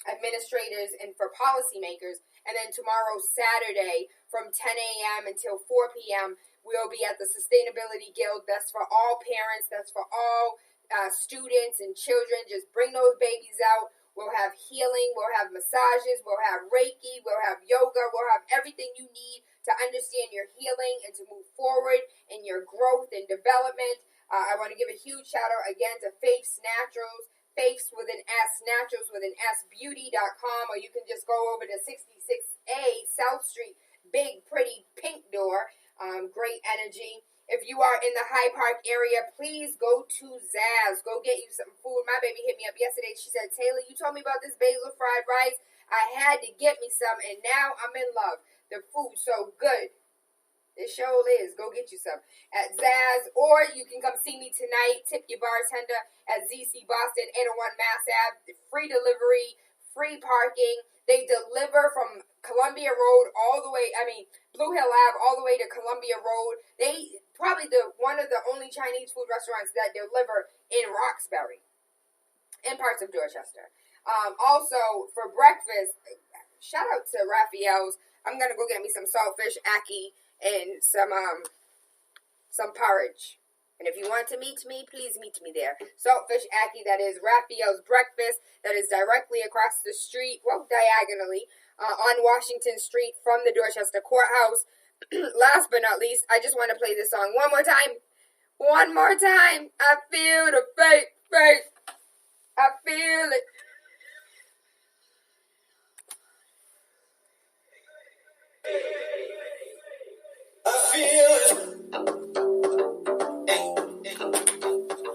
administrators, and for policymakers. And then tomorrow, Saturday, from 10 a.m. until 4 p.m., we'll be at the Sustainability Guild. That's for all parents. That's for all students and children. Just bring those babies out. We'll have healing, we'll have massages, we'll have Reiki, we'll have yoga, we'll have everything you need to understand your healing and to move forward in your growth and development. I want to give a huge shout out again to Faith's Naturals, Faith's with an S, Naturals with an S, beauty.com, or you can just go over to 66A South Street, big, pretty, pink door, great energy. If you are in the High Park area, please go to Zaz. Go get you some food. My baby hit me up yesterday. She said, Tayla, you told me about this basil fried rice. I had to get me some, and now I'm in love. The food's so good. It sure is. Go get you some at Zaz, or you can come see me tonight. Tip your bartender at ZC Boston, 801 Mass Ave. Free delivery, free parking. They deliver from Columbia Road all the way, Blue Hill Ave all the way to Columbia Road. They probably one of the only Chinese food restaurants that deliver in Roxbury and parts of Dorchester. Also, for breakfast, shout out to Raphael's. I'm going to go get me some saltfish, ackee, and some porridge. And if you want to meet me, please meet me there. Saltfish ackee, that is Raphael's Breakfast. That is directly across the street, diagonally, on Washington Street from the Dorchester Courthouse. Last but not least, I just want to play this song one more time. One more time. I feel the faith. I feel it. I feel it.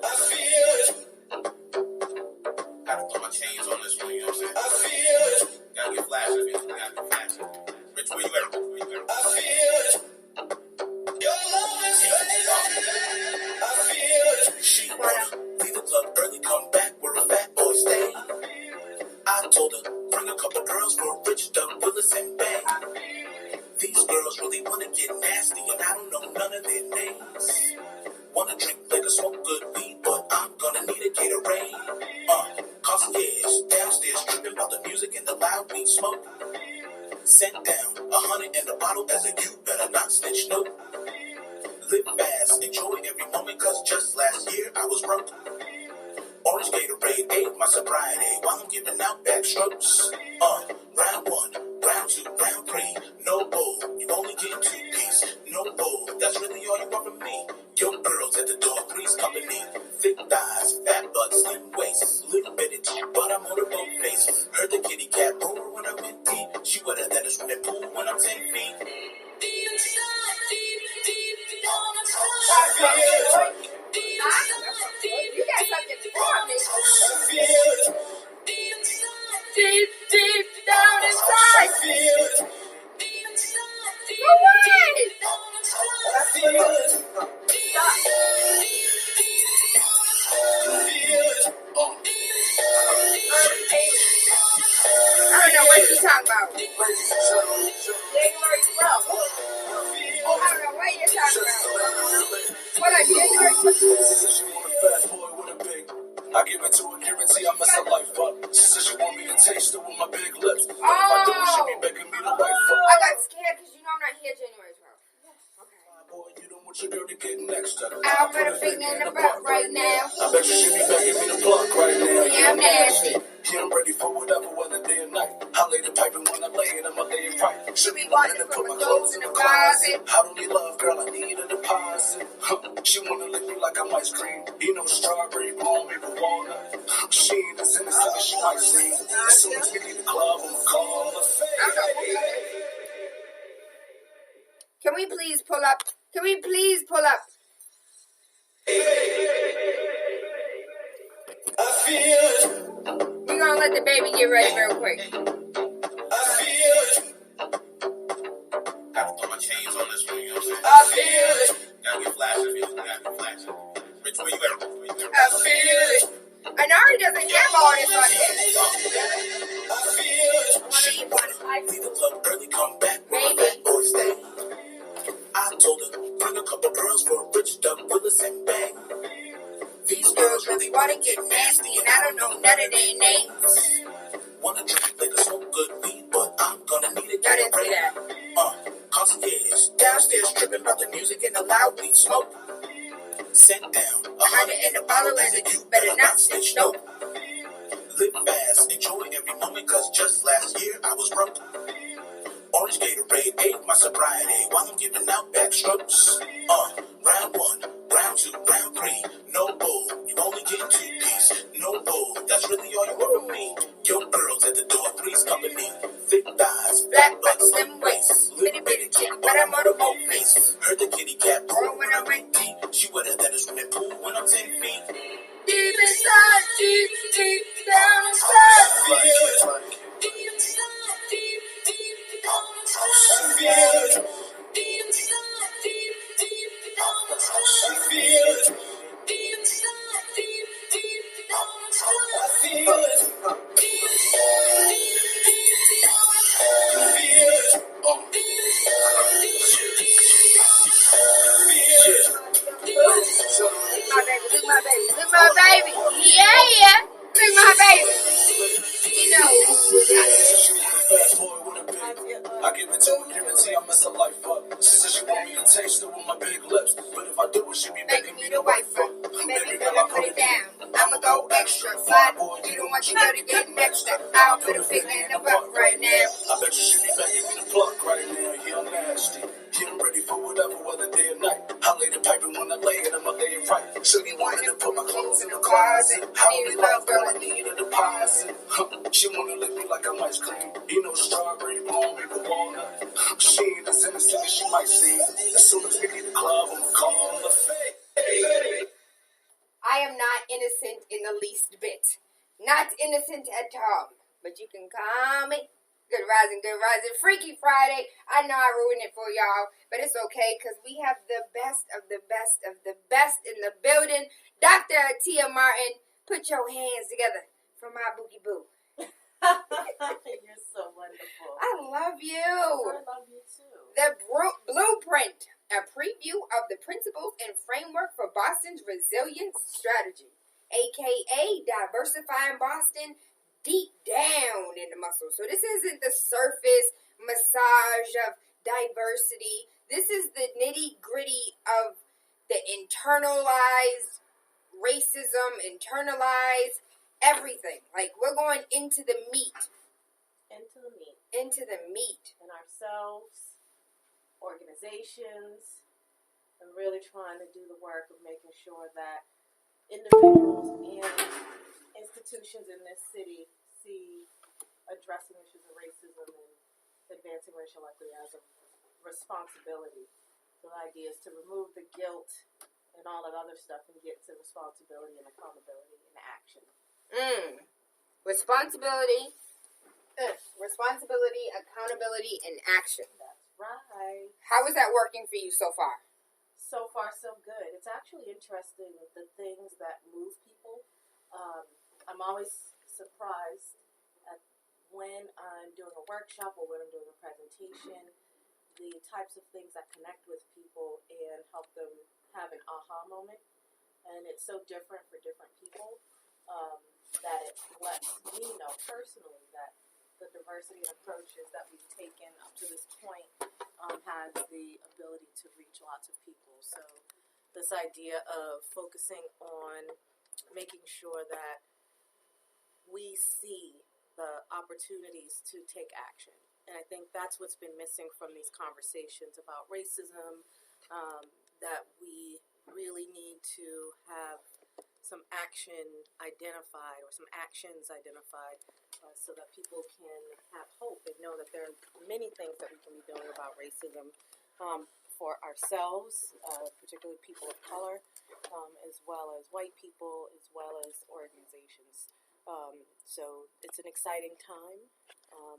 I feel it. Gotta put my chains on this one, you know what I'm saying? I feel it. Gotta get flashy, Rich, where you at? I feel it. Your love is fading. I feel it. She wanna leave the club early, come back where a fat boy stay. I told her, bring a couple girls for Rich, Doug, Willis, and Bay. These girls really wanna get nasty, and I don't know none of their names. Wanna drink liquor, smoke good weed, but I'm gonna need a Gatorade. Concierge downstairs, tripping about the music and the loud weed smoke. Sent down 100 in the bottle as a you better not snitch, no. Live fast, enjoy every moment, cause just last year I was broke. Orange Gatorade gave my sobriety while I'm giving out backstrokes. Round 1, round 2, round 3, no bull, you only get 2 piece, no bull, that's really all you want from me. Your girl's at the door, Three's Company, thick thighs, fat butt, slim waist, little bit itchy, but I'm on a boat face. Heard the kitty cat roar when I went deep, she wetter than a swimming pool when I'm 10 feet. Deep inside, deep down inside, I feel it. You got something for me. I feel it. Deep down inside. I feel it. For what? I feel it. don't know what you're talking about. What are January? I give it to her, guarantee I mess her life up. She said she want me to taste her with my big lips. But if I do it, she be begging me to wife up. I got scared because you know I'm not here January 12th. Boy, you don't want your girl to get next to. I'll put a finger in the butt right now. I bet you she be begging me to plug right now. Yeah, I'm nasty. Yeah, I'm ready for whatever, whether day or night. I lay the pipe and when I lay it, I'ma lay it right. She be wanting to put my clothes in the closet. I don't need love, girl, I need a deposit. She wanna lick me like I'm ice cream. You know, strawberry, blonde, maple walnut. She ain't as innocent as she might seem. As soon as we leave the club, I'ma call her. Can we please pull up? Can we please pull up? I feel it. We're gonna let the baby get ready real quick. I feel it. Gotta put my chains on this one, you know what I'm saying? I feel it. Gotta get flashing, gotta get flashing. Rich, where you at? I feel it. And Ari doesn't have all this on here. I feel it. She wanted leave the club early, come back, Baby. boy, stay. I told her, bring a couple girls for Rich, Doug, Willis, and Bang. These girls really wanna get nasty, and I don't know none of their names. Wanna drink liquor, smoke good weed, but I'm gonna need a I didn't see that. Concierge downstairs tripping about the music and the loud weed smoke. Sent down 100 in the bottle and you better not snitch, no. Live fast, enjoy every moment, cause just last year I was broke. Orange Gatorade ate my sobriety while I'm giving out backstrokes. Round 1, round 2, round 3, no bull, you only get 2 piece, no bull, that's really all you want from me. Your girl's at the door, three's company, thick thighs, flat butt, slim waist, little bitty chick, but I'm on a boat face. Heard the kitty cat purr when I went deep, she wetter than a swimming pool when I'm 10 feet. Deep inside, deep, deep down inside. Deep inside, deep, deep down inside. I feel it. Deep inside, deep, deep down inside. I feel it. Deep inside, deep, deep down inside. I feel it. Deep inside, deep, deep down inside. I feel it. Deep inside, deep, deep down inside. I feel it. Look my baby, look my baby, look my baby. Yeah. Look my baby. You know. I give it to her, guarantee I mess her life up. She said she want me to taste her with my big lips. But if I do it, she be begging me to wife up. Baby girl, I put it down. I'ma go extra. Fly boy, you don't want your girl to get next up. I'll put a finger in the butt right now. I bet you she be begging me to plug right now. Yeah, I'm nasty. Yeah, I'm ready for whatever, whether day or night. I lay the pipe and when I lay it, I'ma lay it right. She be wanting to put my clothes in the closet. I only love, girl, I need a deposit. She wanna lick me like I'm ice cream. You know, strawberry, blonde, maple walnut. She ain't as innocent as she might seem. As soon as we leave the club, I'ma call her fake. I am not innocent in the least bit. Not innocent at all. But you can call me. Good rising, Freaky Friday. I know I ruined it for y'all, but it's okay because we have the best of the best of the best in the building. Dr. Atyia Martin, put your hands together for my boogie boo. You're so wonderful. I love you. I love you too. The Blueprint, a preview of the principles and framework for Boston's resilience strategy, aka diversifying Boston deep down in the muscles. So this isn't the surface massage of diversity. This is the nitty gritty of the internalized racism, internalized everything. Like, we're going into the meat. Into the meat. And ourselves, organizations, and really trying to do the work of making sure that individuals and institutions in this city see addressing issues of racism and advancing racial equity as a responsibility. The idea is to remove the guilt and all that other stuff and get to responsibility and accountability and action. Responsibility, accountability, and action. That's right. How is that working for you so far? So far, so good. It's actually interesting the things that move people. I'm always surprised at when I'm doing a workshop or when I'm doing a presentation, the types of things that connect with people and help them have an aha moment. And it's so different for different people that it lets me know personally that the diversity of approaches that we've taken up to this point has the ability to reach lots of people. So this idea of focusing on making sure that we see the opportunities to take action. And I think that's what's been missing from these conversations about racism, that we really need to have some action identified or some actions identified so that people can have hope and know that there are many things that we can be doing about racism for ourselves, particularly people of color, as well as white people, as well as organizations. So it's an exciting time.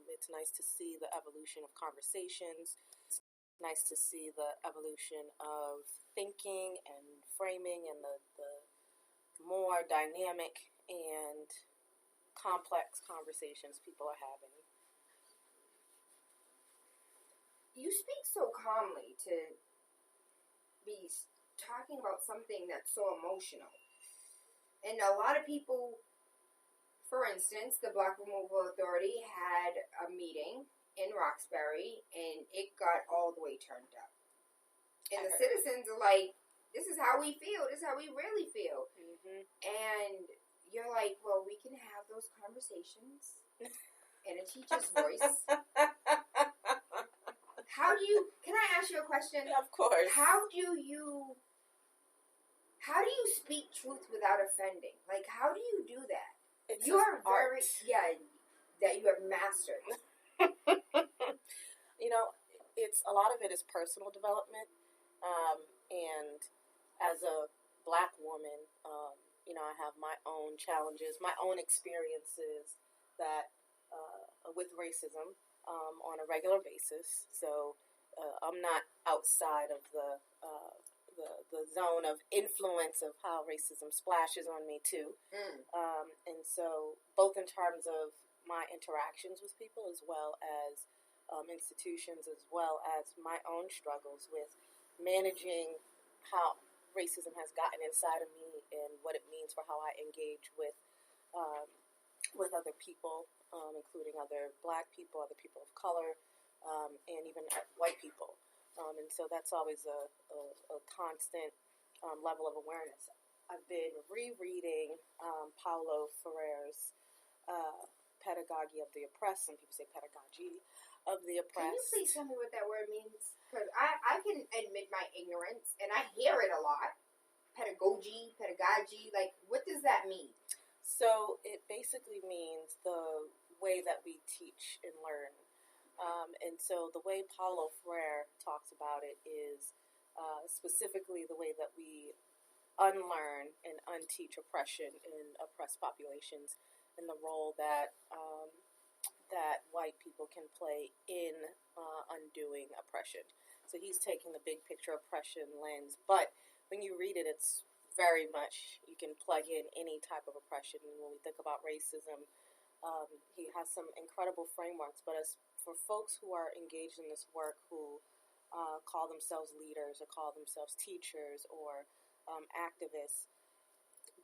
It's nice to see the evolution of conversations. It's nice to see the evolution of thinking and framing and the more dynamic and complex conversations people are having. You speak so calmly to be talking about something that's so emotional. And a lot of people, for instance, the Black Removal Authority had a meeting in Roxbury, and it got all the way turned up. And the citizens are like, this is how we feel. This is how we really feel. Mm-hmm. And you're like, well, we can have those conversations in a teacher's voice. Can I ask you a question? Of course. How do you speak truth without offending? Like, how do you do that? You are very, that you have mastered. You know, a lot of it is personal development. And as a Black woman, I have my own challenges, my own experiences that with racism on a regular basis. So I'm not outside of the zone of influence of how racism splashes on me too. And so both in terms of my interactions with people as well as institutions, as well as my own struggles with managing how racism has gotten inside of me and what it means for how I engage with other people, including other Black people, other people of color, and even white people. And so that's always a constant level of awareness. I've been rereading Paulo Freire's Pedagogy of the Oppressed. Some people say Pedagogy of the Oppressed. Can you please tell me what that word means? Because I can admit my ignorance, and I hear it a lot. Pedagogy, like, what does that mean? So it basically means the way that we teach and learn. And so the way Paulo Freire talks about it is specifically the way that we unlearn and unteach oppression in oppressed populations and the role that that white people can play in undoing oppression. So he's taking the big picture oppression lens, but when you read it, it's very much, you can plug in any type of oppression. And when we think about racism, he has some incredible frameworks, but as for folks who are engaged in this work who call themselves leaders or call themselves teachers or activists,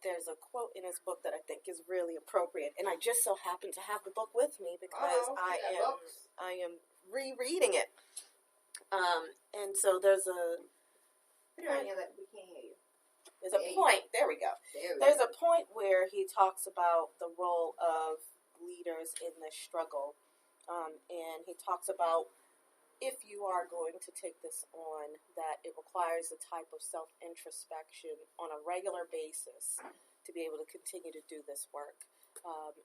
there's a quote in his book that I think is really appropriate, and I just so happen to have the book with me because I am rereading it. And so there's a... Put it on your lip. We can't hear you. There's a point. There we go. There's a point where he talks about the role of leaders in this struggle, and he talks about if you are going to take this on, that it requires a type of self-introspection on a regular basis to be able to continue to do this work,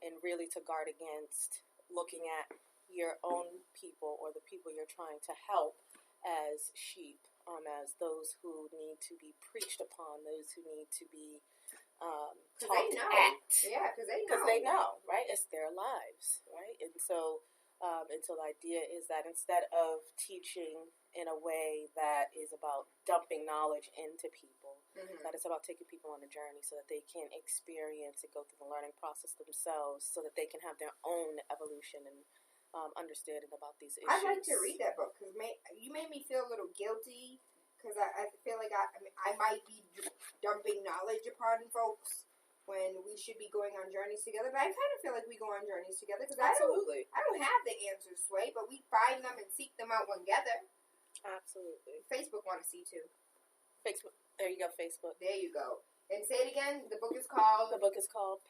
and really to guard against looking at your own people or the people you're trying to help as sheep, as those who need to be preached upon, those who need to be taught to act. Yeah, because they know. Because they know, right? It's their lives, right? And so the idea is that instead of teaching in a way that is about dumping knowledge into people, that it's about taking people on a journey so that they can experience and go through the learning process themselves so that they can have their own evolution and understanding about these issues. I'd like to read that book because you made me feel a little guilty because I feel like I might be dumping knowledge upon folks when we should be going on journeys together. But I kind of feel like we go on journeys together because I don't have the answers, Sway, but we find them and seek them out together. Absolutely. Facebook want to see too. Facebook. There you go, Facebook. There you go. And say it again. The book is called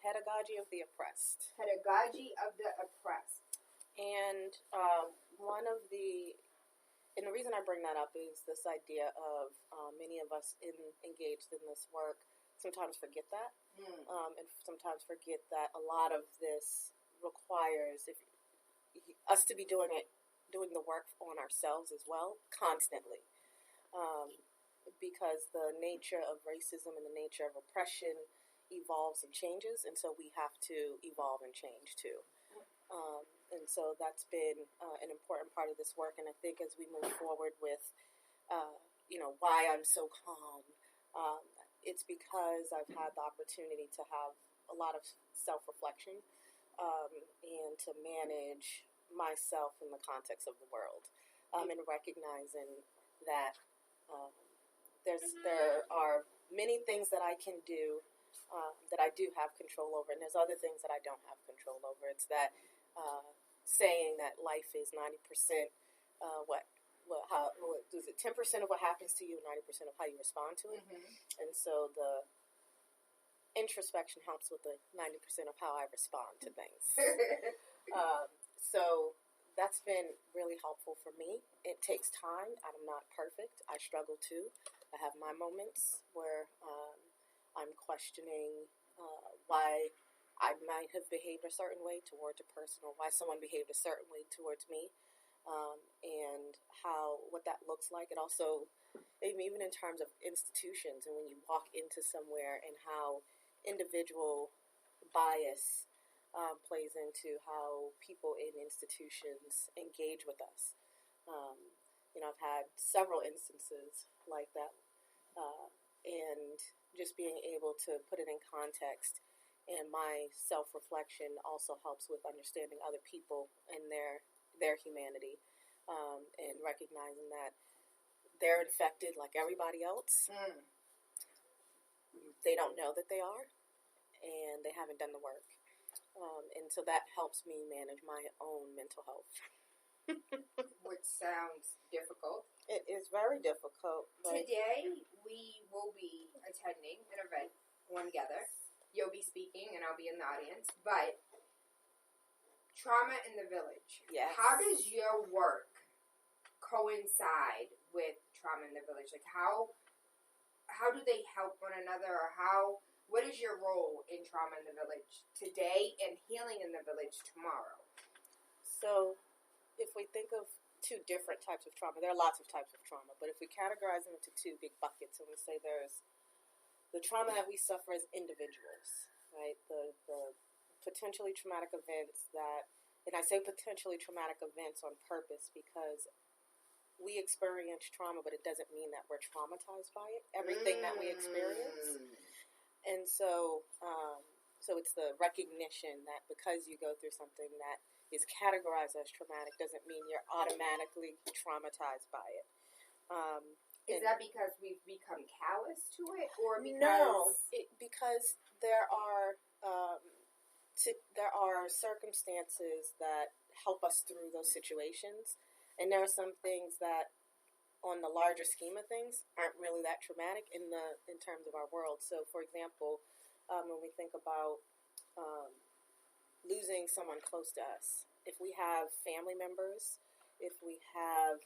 Pedagogy of the Oppressed. Pedagogy of the Oppressed. And and the reason I bring that up is this idea of many of us engaged in this work sometimes forget that, and sometimes forget that a lot of this requires us to be doing the work on ourselves as well, constantly. Because the nature of racism and the nature of oppression evolves and changes, and so we have to evolve and change too. And so that's been an important part of this work. And I think as we move forward with, why I'm so calm, it's because I've had the opportunity to have a lot of self-reflection and to manage myself in the context of the world, and recognizing that there are many things that I can do that I do have control over, and there's other things that I don't have control over. It's that saying that life is 90% 10% of what happens to you, 90% of how you respond to it. And so the introspection helps with the 90% of how I respond to things. So that's been really helpful for me. It takes time. I'm not perfect. I struggle too. I have my moments where I'm questioning why I might have behaved a certain way towards a person, or why someone behaved a certain way towards me, and what that looks like. It also, even in terms of institutions, and when you walk into somewhere, and how individual bias plays into how people in institutions engage with us. I've had several instances like that, and just being able to put it in context. And my self-reflection also helps with understanding other people and their humanity, and recognizing that they're infected like everybody else. They don't know that they are, and they haven't done the work. And so that helps me manage my own mental health. Which sounds difficult. It is very difficult. Today, we will be attending an event together. You'll be speaking, and I'll be in the audience. But trauma in the village. Yes. How does your work coincide with trauma in the village? Like, how do they help one another, or what is your role in trauma in the village today and healing in the village tomorrow? So, if we think of two different types of trauma, there are lots of types of trauma, but if we categorize them into two big buckets, and we say there's the trauma that we suffer as individuals, right? The potentially traumatic events and I say potentially traumatic events on purpose because we experience trauma, but it doesn't mean that we're traumatized by it, everything that we experience. And so it's the recognition that because you go through something that is categorized as traumatic doesn't mean you're automatically traumatized by it. Is that because we've become callous to it, or because... No, because there are circumstances that help us through those situations, and there are some things that, on the larger scheme of things, aren't really that traumatic in terms of our world. So, for example, when we think about losing someone close to us, if we have family members, if we have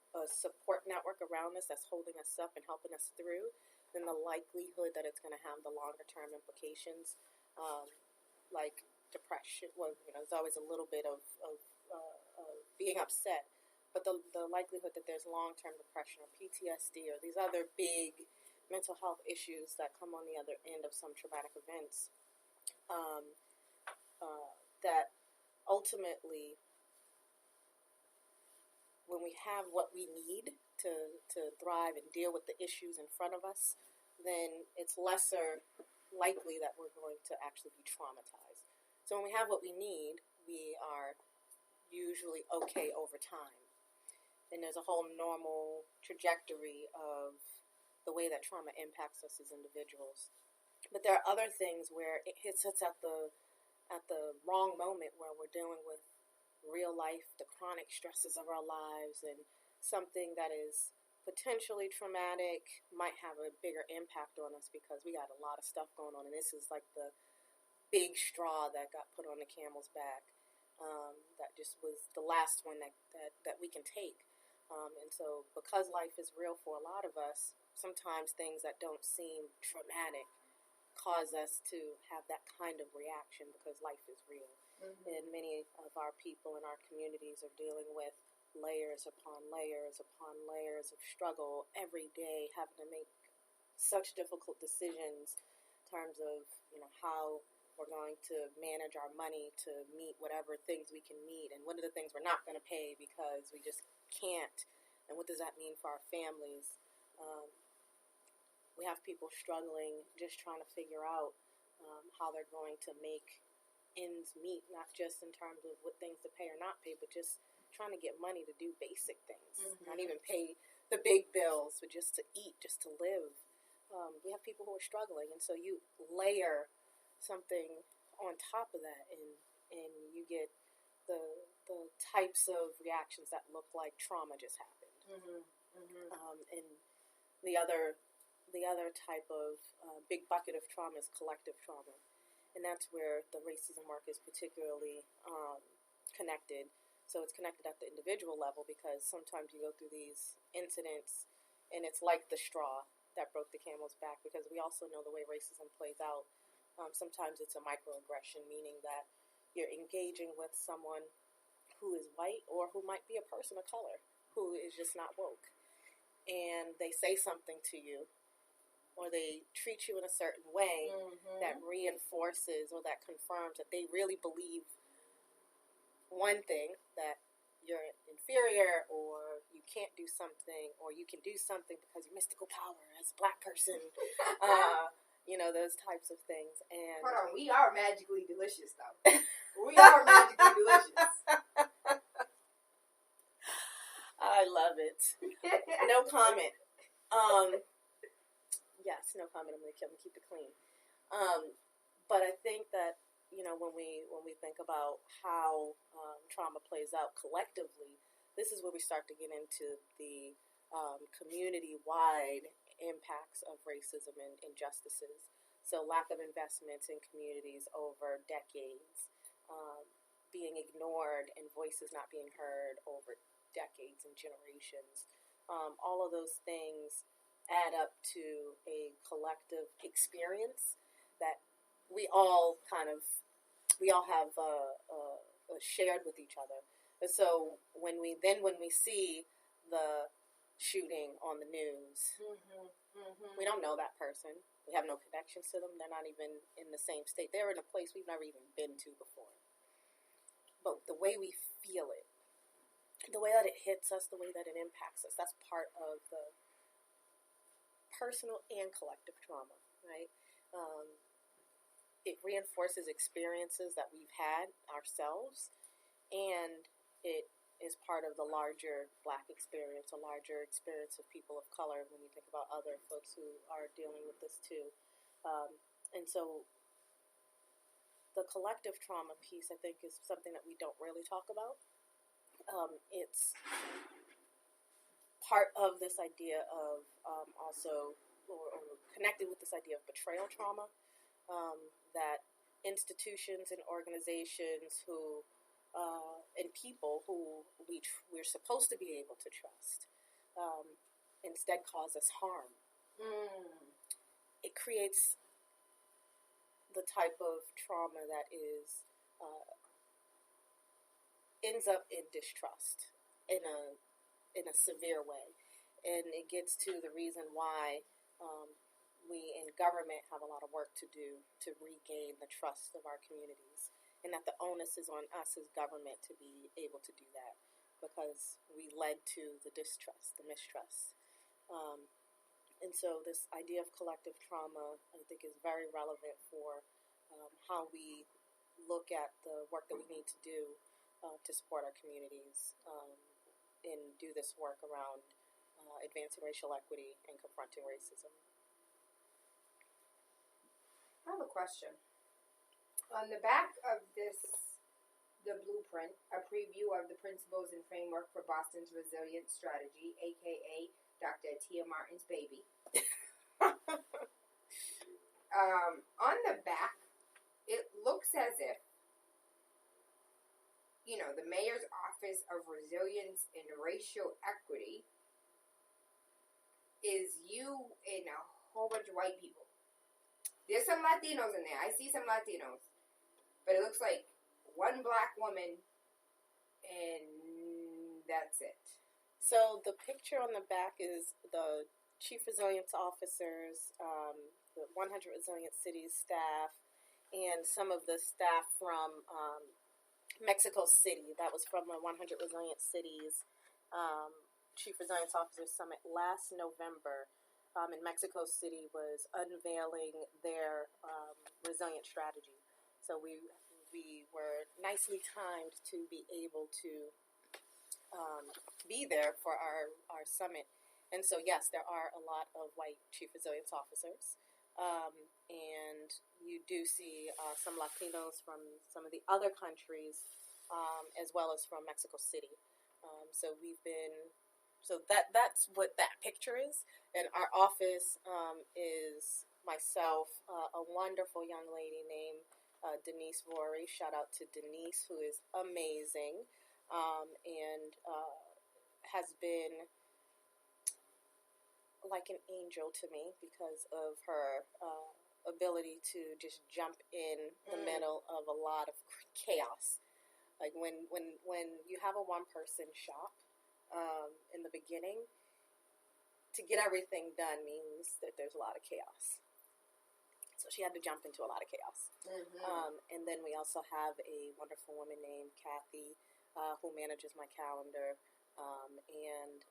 a support network around us that's holding us up and helping us through, then the likelihood that it's going to have the longer term implications, like depression, there's always a little bit of being upset, but the likelihood that there's long-term depression or PTSD or these other big mental health issues that come on the other end of some traumatic events, that ultimately, when we have what we need to thrive and deal with the issues in front of us, then it's lesser likely that we're going to actually be traumatized. So when we have what we need, we are usually okay over time. And there's a whole normal trajectory of the way that trauma impacts us as individuals. But there are other things where it hits us at the wrong moment, where we're dealing with real life, the chronic stresses of our lives, and something that is potentially traumatic might have a bigger impact on us because we got a lot of stuff going on, and this is like the big straw that got put on the camel's back. That just was the last one that we can take. And so because life is real for a lot of us, sometimes things that don't seem traumatic cause us to have that kind of reaction because life is real. Mm-hmm. And many of our people in our communities are dealing with layers upon layers upon layers of struggle every day, having to make such difficult decisions in terms of, how we're going to manage our money to meet whatever things we can meet, and what are the things we're not going to pay because we just can't, and what does that mean for our families? We have people struggling, just trying to figure out how they're going to make ends meet, not just in terms of what things to pay or not pay, but just trying to get money to do basic things, not even pay the big bills, but just to eat, just to live. We have people who are struggling, and so you layer something on top of that, and you get the types of reactions that look like trauma just happened. And the other type of big bucket of trauma is collective trauma, and that's where the racism work is particularly connected. So it's connected at the individual level because sometimes you go through these incidents and it's like the straw that broke the camel's back, because we also know the way racism plays out. Sometimes it's a microaggression, meaning that you're engaging with someone who is white or who might be a person of color who is just not woke. And they say something to you or they treat you in a certain way that reinforces or that confirms that they really believe one thing, that you're inferior or you can't do something or you can do something because of mystical power as a black person. Those types of things. And hold on, we are magically delicious, though. We are magically delicious. I love it. No comment. Yes, no comment. I'm gonna keep it clean. But I think that when we think about how trauma plays out collectively, this is where we start to get into the community-wide impacts of racism and injustices. So lack of investments in communities over decades, being ignored and voices not being heard over decades and generations. All of those things add up to a collective experience that we all have shared with each other. And so when we see the shooting on the news, we don't know that person. We have no connections to them. They're not even in the same state. They're in a place we've never even been to before. But the way we feel it, the way that it hits us, the way that it impacts us, that's part of the personal and collective trauma, right? It reinforces experiences that we've had ourselves, and it is part of the larger Black experience, a larger experience of people of color when you think about other folks who are dealing with this too. And so the collective trauma piece, I think, is something that we don't really talk about. It's part of this idea of also, or connected with this idea of betrayal trauma, that institutions and organizations who and people who we're supposed to be able to trust instead cause us harm. It creates the type of trauma that is ends up in distrust in a severe way, and it gets to the reason why we in government have a lot of work to do to regain the trust of our communities, and that the onus is on us as government to be able to do that because we led to the distrust, the mistrust. And so this idea of collective trauma, I think, is very relevant for how we look at the work that we need to do to support our communities and do this work around advancing racial equity and confronting racism. I have a question. On the back of the blueprint, a preview of the principles and framework for Boston's resilience strategy, aka Dr. Atyia Martin's baby. On the back, it looks as if, the Mayor's Office of Resilience and Racial Equity is you and a whole bunch of white people. There's some Latinos in there. I see some Latinos. But it looks like one black woman, and that's it. So the picture on the back is the Chief Resilience Officers, the 100 Resilient Cities staff, and some of the staff from Mexico City. That was from the 100 Resilient Cities Chief Resilience Officers Summit last November. In Mexico City was unveiling their resilient strategy. So we were nicely timed to be able to be there for our summit. And so, yes, there are a lot of white Chief Resilience Officers. And you do see some Latinos from some of the other countries, as well as from Mexico City. So that's what that picture is. And our office is myself, a wonderful young lady named Denise Rory. Shout out to Denise, who is amazing, and has been like an angel to me because of her ability to just jump in the middle of a lot of chaos. Like when you have a one-person shop in the beginning, to get everything done means that there's a lot of chaos. So she had to jump into a lot of chaos. Mm-hmm. And then we also have a wonderful woman named Kathy who manages my calendar and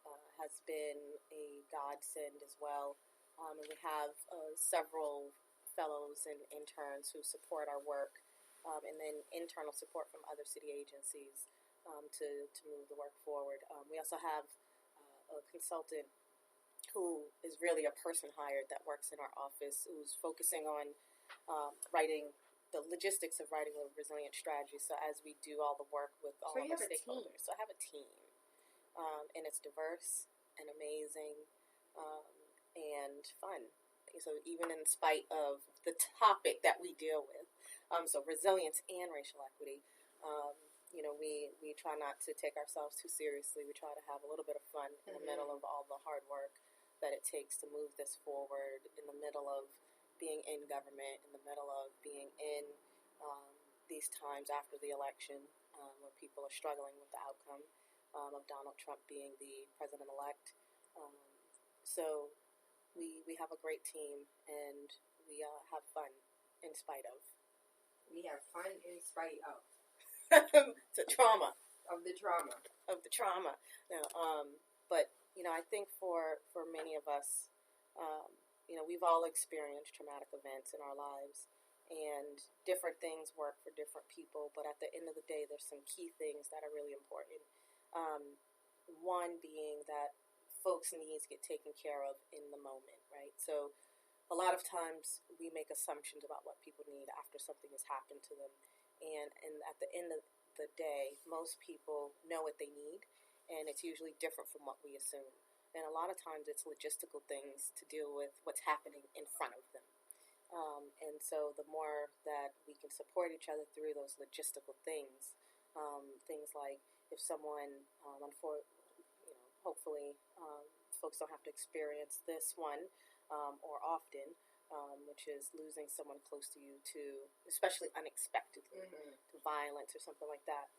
has been a godsend as well. And we have several fellows and interns who support our work, and then internal support from other city agencies to move the work forward. We also have a consultant who is really a person hired that works in our office, who's focusing on writing the logistics of writing a resilient strategy. So as we do all the work with all of our stakeholders. So I have a team, and it's diverse and amazing and fun. So even in spite of the topic that we deal with, so resilience and racial equity, we try not to take ourselves too seriously. We try to have a little bit of fun in the middle of all the hard work that it takes to move this forward, in the middle of being in government, in the middle of being in these times after the election where people are struggling with the outcome of Donald Trump being the president-elect. So we have a great team, and we have fun in spite of. We have fun in spite of. The trauma. Of the trauma. Of the trauma. But, I think for many of us, we've all experienced traumatic events in our lives, and different things work for different people, but at the end of the day, there's some key things that are really important. One being that folks' needs get taken care of in the moment, right? So a lot of times we make assumptions about what people need after something has happened to them, and at the end of the day, most people know what they need, and it's usually different from what we assume. And a lot of times it's logistical things to deal with what's happening in front of them. And so the more that we can support each other through those logistical things, things like if someone, hopefully folks don't have to experience this one or often, which is losing someone close to you to, especially unexpectedly, to violence or something like that.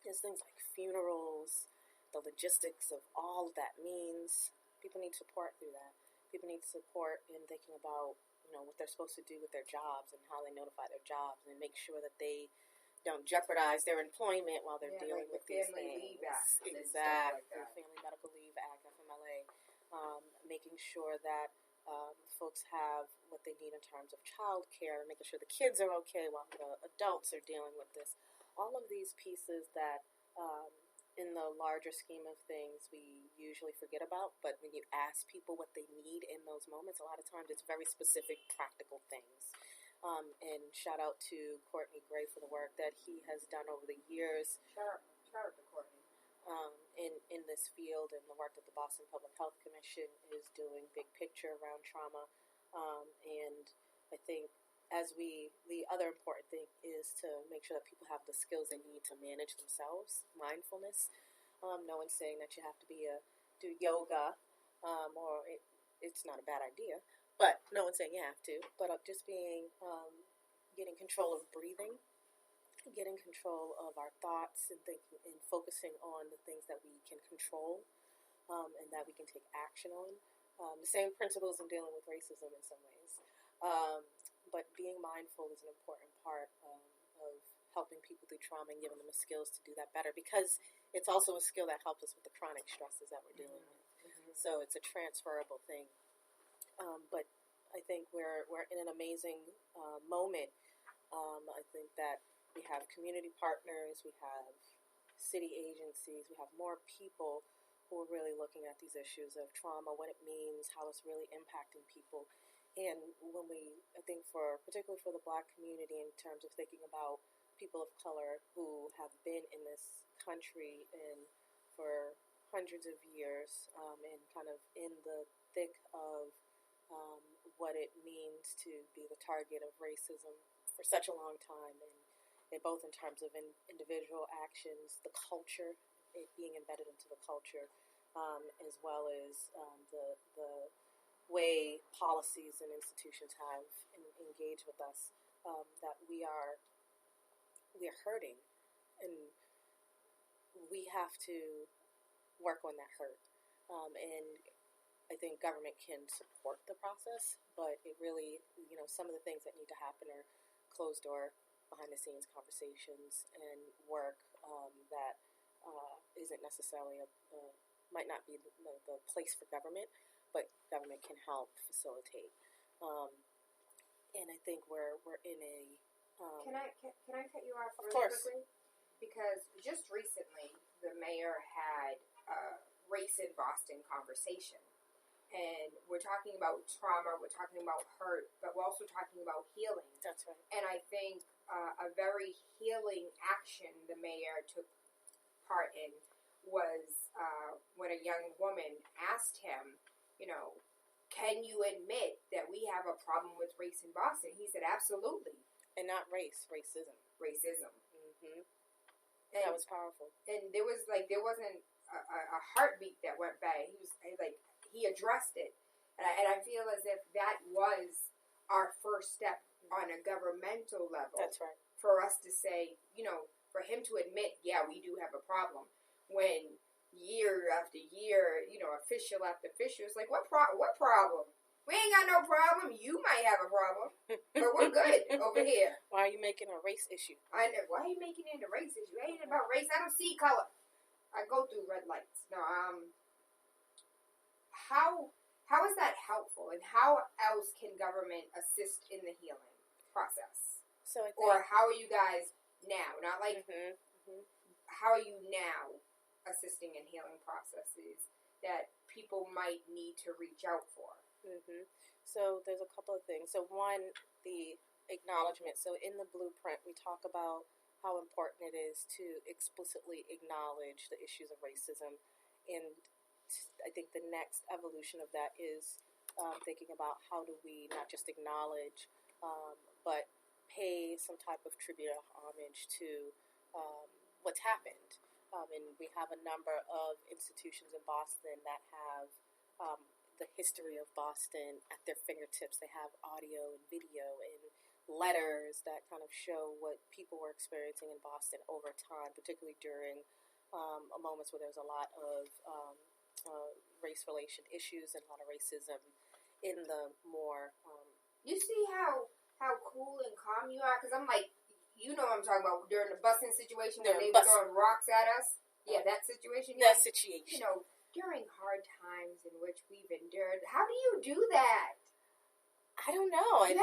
There's things like funerals, the logistics of all that means. People need support through that. People need support in thinking about, what they're supposed to do with their jobs and how they notify their jobs, and make sure that they don't jeopardize their employment while they're dealing with these things. Exactly. The Family Medical Leave Act, FMLA. Making sure that folks have what they need in terms of child care, making sure the kids are okay while the adults are dealing with this. all of these pieces that in the larger scheme of things we usually forget about, but when you ask people what they need in those moments, a lot of times it's very specific, practical things. And shout out to Courtney Gray for the work that he has done over the years. Shout out to Courtney. In this field, and the work that the Boston Public Health Commission is doing, big picture around trauma. And I think the other important thing is to make sure that people have the skills they need to manage themselves, mindfulness. No one's saying that you have to do yoga, or it's not a bad idea, but no one's saying you have to. But just getting control of breathing, getting control of our thoughts, and thinking and focusing on the things that we can control, and that we can take action on. The same principles in dealing with racism in some ways. But being mindful is an important part of helping people through trauma and giving them the skills to do that better, because it's also a skill that helps us with the chronic stresses that we're dealing with. So it's a transferable thing. But I think we're in an amazing moment. I think that we have community partners, we have city agencies, we have more people who are really looking at these issues of trauma, what it means, how it's really impacting people. And I think particularly for the Black community, in terms of thinking about people of color who have been in this country for hundreds of years, and kind of in the thick of what it means to be the target of racism for such a long time, and both in terms of individual actions, the culture, it being embedded into the culture, as well as the way policies and institutions have engaged with us, that we are hurting, and we have to work on that hurt. And I think government can support the process, but it really, some of the things that need to happen are closed door, behind the scenes conversations and work that isn't necessarily might not be the place for government, but government can help facilitate. And I think we're in a. Can I cut you off really quickly? Because just recently, the mayor had a race in Boston conversation. And we're talking about trauma, we're talking about hurt, but we're also talking about healing. That's right. And I think a very healing action the mayor took part in was when a young woman asked him, can you admit that we have a problem with race in Boston? He said, absolutely. And not race, racism. Racism. Mm-hmm. And that was powerful. And there wasn't a heartbeat that went by. He addressed it. And I feel as if that was our first step on a governmental level. That's right. For us to say, for him to admit, yeah, we do have a problem. When year after year, official after official, it's like, what problem? We ain't got no problem. You might have a problem, but we're good over here. Why are you making a race issue? I know. Why are you making it a race issue? It ain't about race. I don't see color. I go through red lights. No, How is that helpful, and how else can government assist in the healing process? So I think, or how are you guys now? Not like how are you now assisting in healing processes that people might need to reach out for? So there's a couple of things. So one, the acknowledgement. So in the blueprint, we talk about how important it is to explicitly acknowledge the issues of racism, and I think the next evolution of that is thinking about how do we not just acknowledge, but pay some type of tribute or homage to what's happened. And we have a number of institutions in Boston that have the history of Boston at their fingertips. They have audio and video and letters that kind of show what people were experiencing in Boston over time, particularly during moments where there's a lot of race relation issues and a lot of racism in the more. You see how cool and calm you are? Because I'm like, what I'm talking about during the busing situation when they were throwing rocks at us. Yeah, that situation. That situation. During hard times in which we've endured, how do you do that? I don't know. It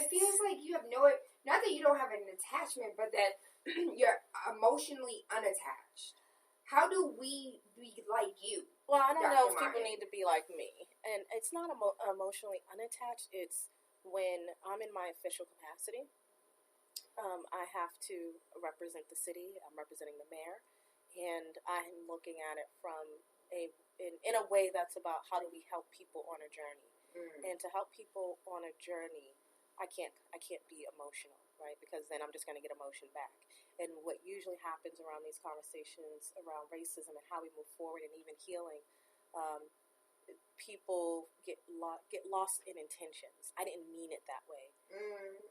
feels like you have not that you don't have an attachment, but that you're emotionally unattached. How do we be like you? Well, I don't know if Dr. people Martin? need to be like me. And it's not emotionally unattached. It's when I'm in my official capacity, I have to represent the city. I'm representing the mayor. And I'm looking at it from in a way that's about how do we help people on a journey. And to help people on a journey, I can't be emotional, right? Because then I'm just going to get emotion back. And what usually happens around these conversations around racism and how we move forward and even healing, people get lost in intentions. I didn't mean it that way,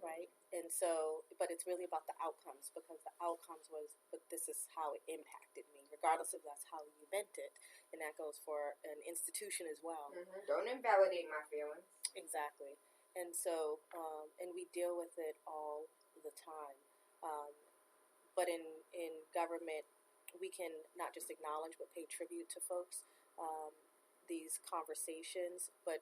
right? And so, but it's really about the outcomes, because the outcomes was, but this is how it impacted me, regardless if that's how you meant it. And that goes for an institution as well. Don't invalidate my feelings. Exactly. And so, and we deal with it all the time. But in government, we can not just acknowledge but pay tribute to folks, these conversations, but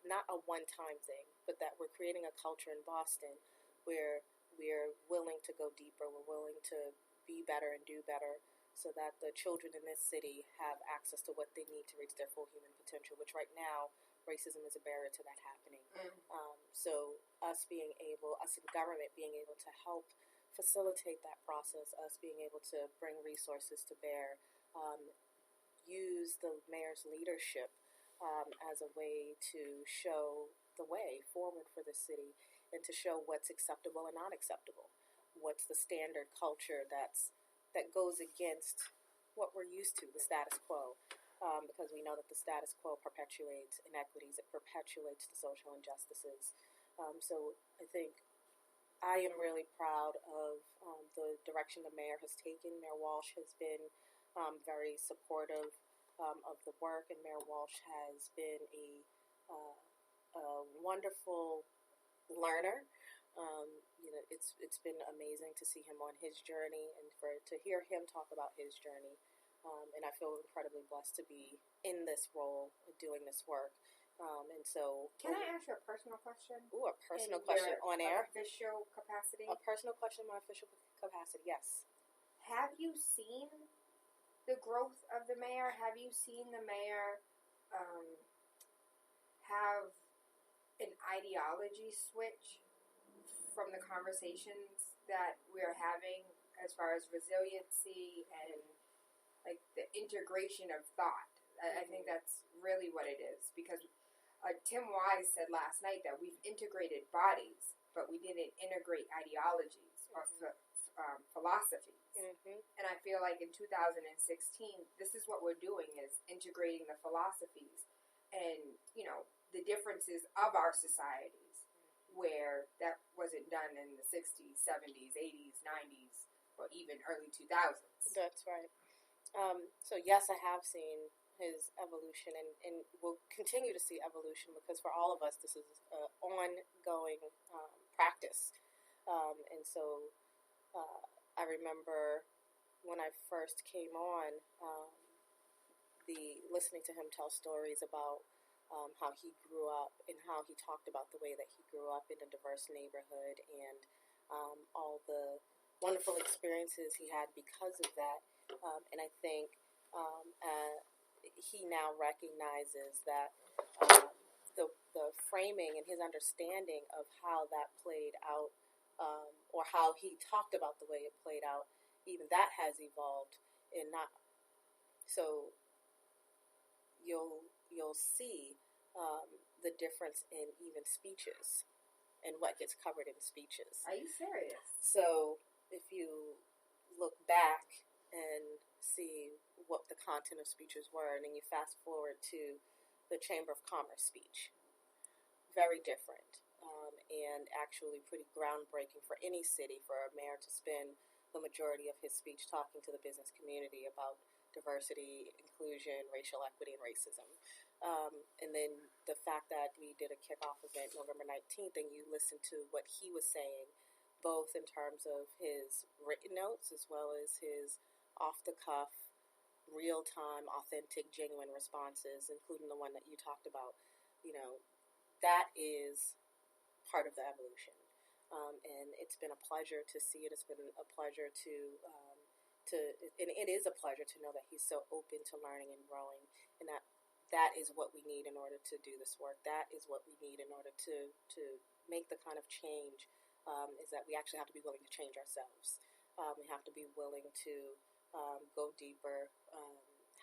not a one-time thing, but that we're creating a culture in Boston where we're willing to go deeper, we're willing to be better and do better, so that the children in this city have access to what they need to reach their full human potential, which right now, racism is a barrier to that happening. So us in government being able to help facilitate that process, us being able to bring resources to bear, use the mayor's leadership as a way to show the way forward for the city and to show what's acceptable and not acceptable. What's the standard culture that goes against what we're used to, the status quo, because we know that the status quo perpetuates inequities, it perpetuates the social injustices. So I think I am really proud of the direction the mayor has taken. Mayor Walsh has been very supportive of the work, and Mayor Walsh has been a wonderful learner. It's been amazing to see him on his journey and to hear him talk about his journey. And I feel incredibly blessed to be in this role, doing this work. And so, can I ask you a personal question? Ooh, a personal question on air? Official capacity? A personal question in my official capacity, yes. Have you seen the growth of the mayor? Have you seen the mayor have an ideology switch from the conversations that we're having as far as resiliency and like the integration of thought? I think that's really what it is, because Tim Wise said last night that we've integrated bodies, but we didn't integrate ideologies or philosophies. And I feel like in 2016, this is what we're doing, is integrating the philosophies and, the differences of our societies, where that wasn't done in the 60s, 70s, 80s, 90s, or even early 2000s. That's right. So yes, I have seen his evolution, and we'll continue to see evolution, because for all of us, this is an ongoing practice. And so I remember when I first came on, listening to him tell stories about how he grew up and how he talked about the way that he grew up in a diverse neighborhood and all the wonderful experiences he had because of that. And I think he now recognizes that the framing and his understanding of how that played out, or how he talked about the way it played out, even that has evolved. And not so you'll see the difference in even speeches and what gets covered in speeches. Are you serious? So if you look back and see what the content of speeches were, and then you fast forward to the Chamber of Commerce speech, very different, and actually pretty groundbreaking for any city, for a mayor to spend the majority of his speech talking to the business community about diversity, inclusion, racial equity, and racism. And then the fact that we did a kickoff event November 19th, and you listened to what he was saying, both in terms of his written notes as well as his off-the-cuff, real-time, authentic, genuine responses, including the one that you talked about. That is part of the evolution. And it's been a pleasure to see it. It's been a pleasure and it is a pleasure to know that he's so open to learning and growing, and that is what we need in order to do this work. That is what we need in order to make the kind of change, is that we actually have to be willing to change ourselves. We have to be willing to go deeper,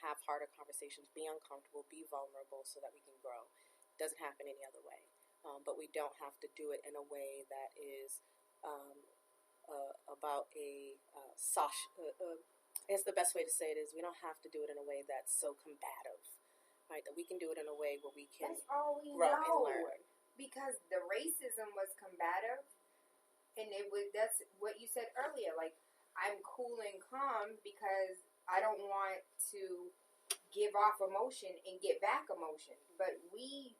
have harder conversations, be uncomfortable, be vulnerable so that we can grow. It doesn't happen any other way. But we don't have to do it in a way that is about I guess the best way to say it is we don't have to do it in a way that's so combative, right? That we can do it in a way where we can grow and learn. Because the racism was combative, and that's what you said earlier. Like, I'm cool and calm because I don't want to give off emotion and get back emotion. But we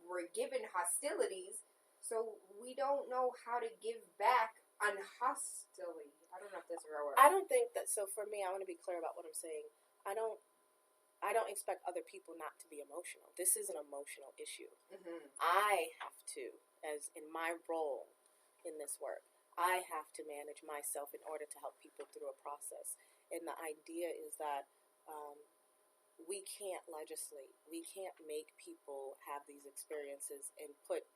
were given hostilities, so we don't know how to give back unhostily. I don't know if that's a real word. I don't think that. So for me, I want to be clear about what I'm saying. I don't expect other people not to be emotional. This is an emotional issue. Mm-hmm. I have to, as in my role in this work, I have to manage myself in order to help people through a process. And the idea is that we can't legislate. We can't make people have these experiences and put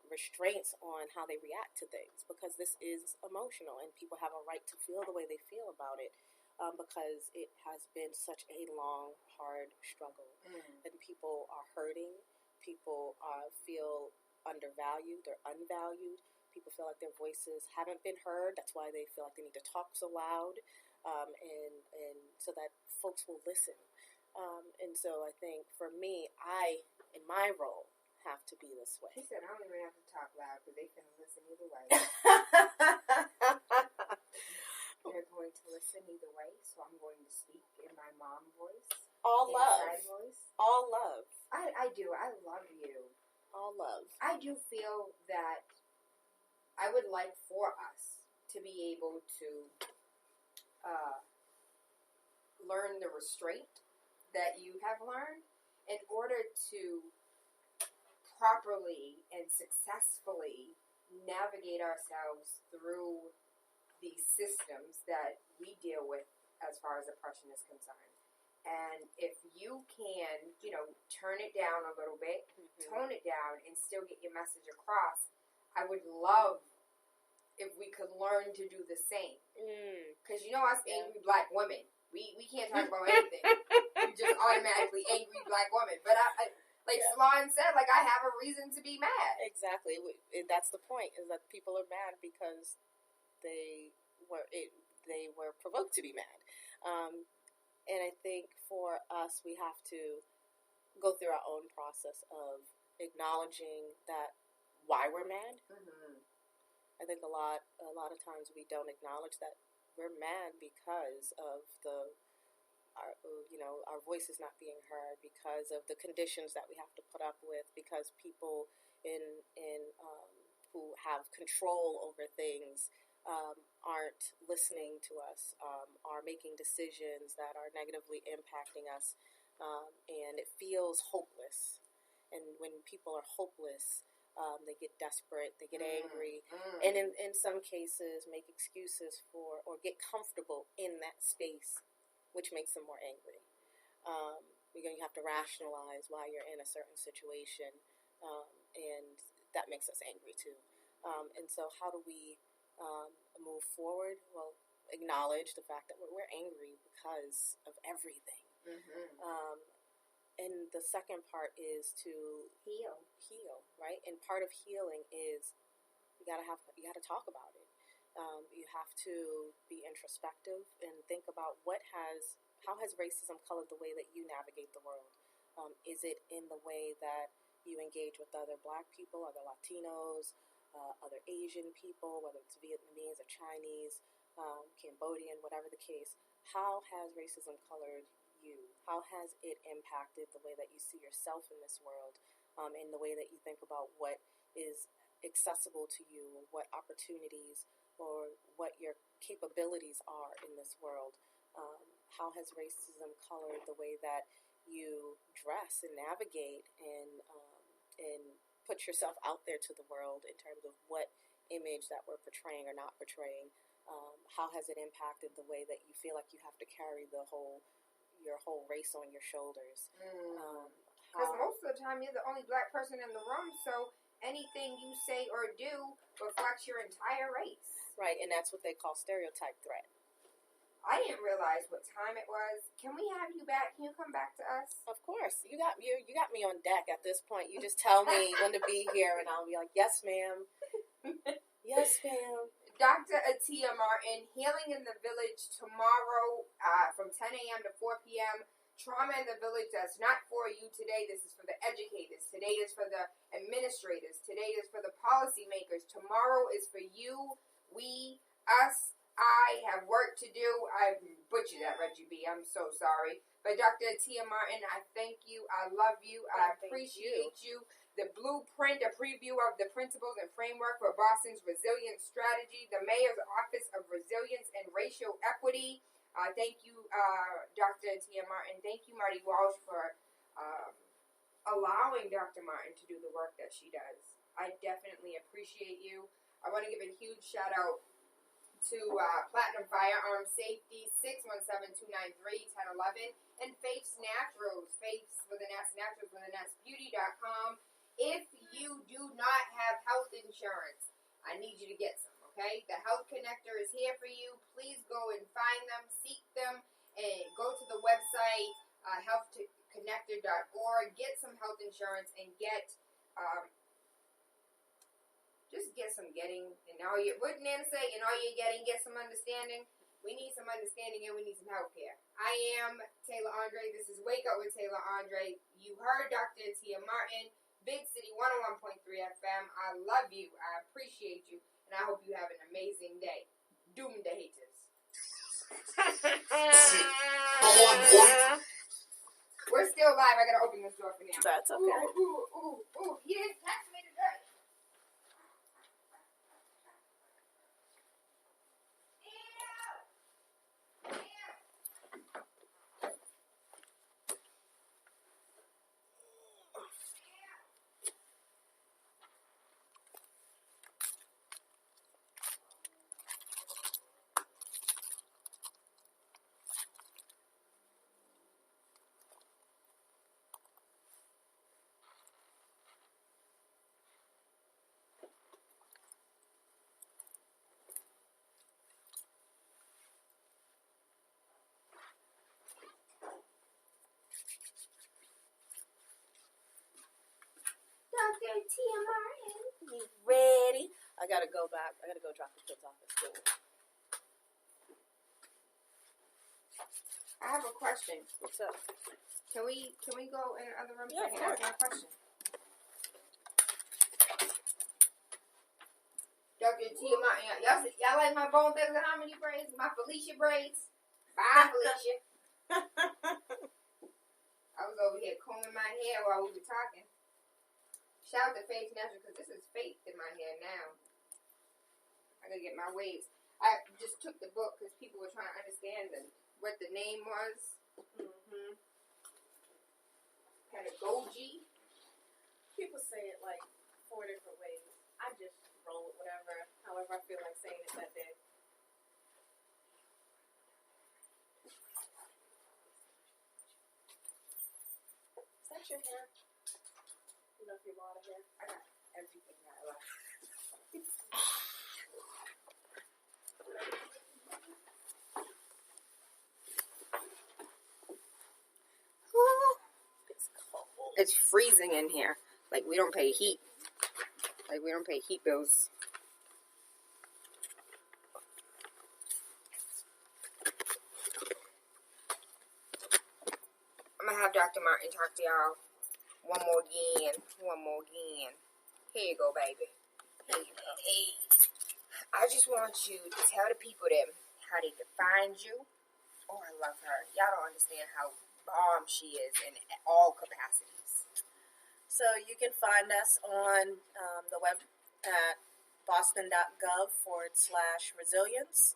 restraints on how they react to things, because this is emotional and people have a right to feel the way they feel about it, because it has been such a long, hard struggle. And people are hurting. People feel undervalued. They're unvalued. People feel like their voices haven't been heard. That's why they feel like they need to talk so loud, and so that folks will listen. And so I think for me, in my role, have to be this way. He said, I don't even have to talk loud because they can listen either way. They're going to listen either way, so I'm going to speak in my mom voice. All love. Voice. All love. I do. I love you. All love. I do feel that I would like for us to be able to learn the restraint that you have learned in order to properly and successfully navigate ourselves through these systems that we deal with as far as oppression is concerned. And if you can, turn it down a little bit, tone it down, and still get your message across, I would love if we could learn to do the same. Because us angry black women, we can't talk about anything. We just automatically angry black women. But Salon said, I have a reason to be mad. Exactly. That's the point, is that people are mad because they were provoked to be mad. And I think for us, we have to go through our own process of acknowledging that why we're mad. Mm-hmm. I think a lot of times we don't acknowledge that we're mad because of our voices not being heard, because of the conditions that we have to put up with, because people who have control over things aren't listening to us, are making decisions that are negatively impacting us, and it feels hopeless. And when people are hopeless, they get desperate, they get angry, and in some cases make excuses for or get comfortable in that space, which makes them more angry. You have to rationalize why you're in a certain situation, and that makes us angry too. And so how do we move forward? Well, acknowledge the fact that we're angry because of everything. Mm-hmm. And the second part is to heal, right? And part of healing is you got to talk about it. You have to be introspective and think about how has racism colored the way that you navigate the world? Is it in the way that you engage with other Black people, other Latinos, other Asian people, whether it's Vietnamese or Chinese, Cambodian, whatever the case? How has racism colored you? How has it impacted the way that you see yourself in this world, and the way that you think about what is accessible to you, what opportunities or what your capabilities are in this world? How has racism colored the way that you dress and navigate and put yourself out there to the world in terms of what image that we're portraying or not portraying. How has it impacted the way that you feel like you have to carry your whole race on your shoulders? Because most of the time you're the only black person in the room, so anything you say or do reflects your entire race. Right, and that's what they call stereotype threat. I didn't realize what time it was. Can we have you back? Can you come back to us? Of course. You got me on deck at this point. You just tell me when to be here, and I'll be like, yes, ma'am. Yes, ma'am. Dr. Atyia Martin, Healing in the Village tomorrow from 10 a.m. to 4 p.m. Trauma in the Village, that's not for you today. This is for the educators. Today is for the administrators. Today is for the policymakers. Tomorrow is for you, we, us. I have work to do. I butchered that, Reggie B. I'm so sorry. But Dr. Atyia Martin, I thank you. I love you. I appreciate you. The blueprint, a preview of the principles and framework for Boston's resilience strategy, the Mayor's Office of Resilience and Racial Equity. Thank you, Dr. Atyia Martin. Thank you, Marty Walsh, for allowing Dr. Martin to do the work that she does. I definitely appreciate you. I want to give a huge shout out to Platinum Firearm Safety, 617-293-1011, and Faith's Naturals, Faith's with an S, Naturals with an S, Beauty.com. If you do not have health insurance, I need you to get some, okay? The Health Connector is here for you. Please go and find them, seek them, and go to the website, healthconnector.org, get some health insurance, and get just get some getting, and all you, what Nana say, and all you're getting, get some understanding. We need some understanding and we need some health care. I am TaylaAndre. This is Wake Up with TaylaAndre. You heard Dr. Atyia Martin, Big City 101.3 FM. I love you. I appreciate you. And I hope you have an amazing day. Doom the haters. We're still live. I got to open this door for now. That's okay. Ooh. He didn't text me today. Dr. Atyia Martin. You ready? I gotta go back. I gotta go drop the kids off at school. I have a question. What's up? Can we go in the other room? Yeah, so I can ask my question? Dr. Atyia Martin, y'all like my bone thugs and harmony braids? My Felicia braids? Bye, Felicia. I was over here combing my hair while we were talking. Shout out to Faith Natural, because this is Faith in my hair now. I gotta get my waves. I just took the book because people were trying to understand what the name was. Pedagogy. People say it like 4 different ways. I just roll with however I feel like saying it that day. Is that your hair? Enough your water hair? I got everything that I like. It's cold. It's freezing in here. Like, we don't pay heat. Like, we don't pay heat bills. I'm gonna have Dr. Martin talk to y'all one more again. Here you go, baby. Hey. I just want you to tell the people them how they can find you. Oh, I love her. Y'all don't understand how bomb she is in all capacities. So you can find us on the web at boston.gov/resilience.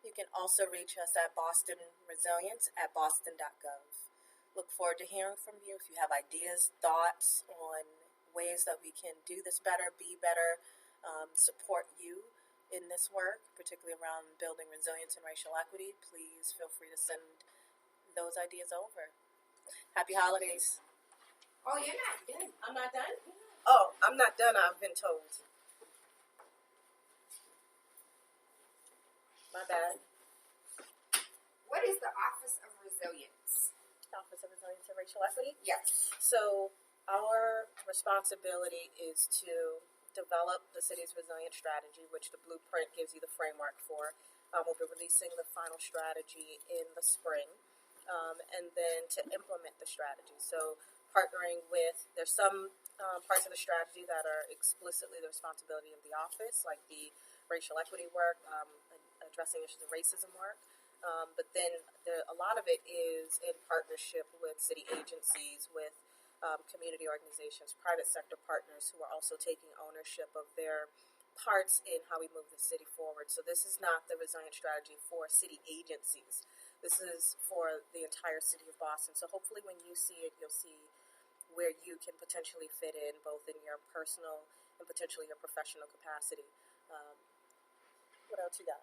You can also reach us at bostonresilience@boston.gov. Look forward to hearing from you. If you have ideas, thoughts on ways that we can do this better, be better, support you in this work, particularly around building resilience and racial equity, please feel free to send those ideas over. Happy holidays. Oh, you're not done. I'm not done? Oh, I'm not done, I've been told. My bad. What is the Office of Resilience? Office of Resilience and Racial Equity? Yes. So our responsibility is to develop the city's resilience strategy, which the blueprint gives you the framework for. We'll be releasing the final strategy in the spring, and then to implement the strategy. So partnering with, there's some parts of the strategy that are explicitly the responsibility of the office, like the racial equity work, addressing issues of racism work. But then a lot of it is in partnership with city agencies, with community organizations, private sector partners who are also taking ownership of their parts in how we move the city forward. So this is not the resilience strategy for city agencies. This is for the entire city of Boston. So hopefully when you see it, you'll see where you can potentially fit in, both in your personal and potentially your professional capacity. What else you got?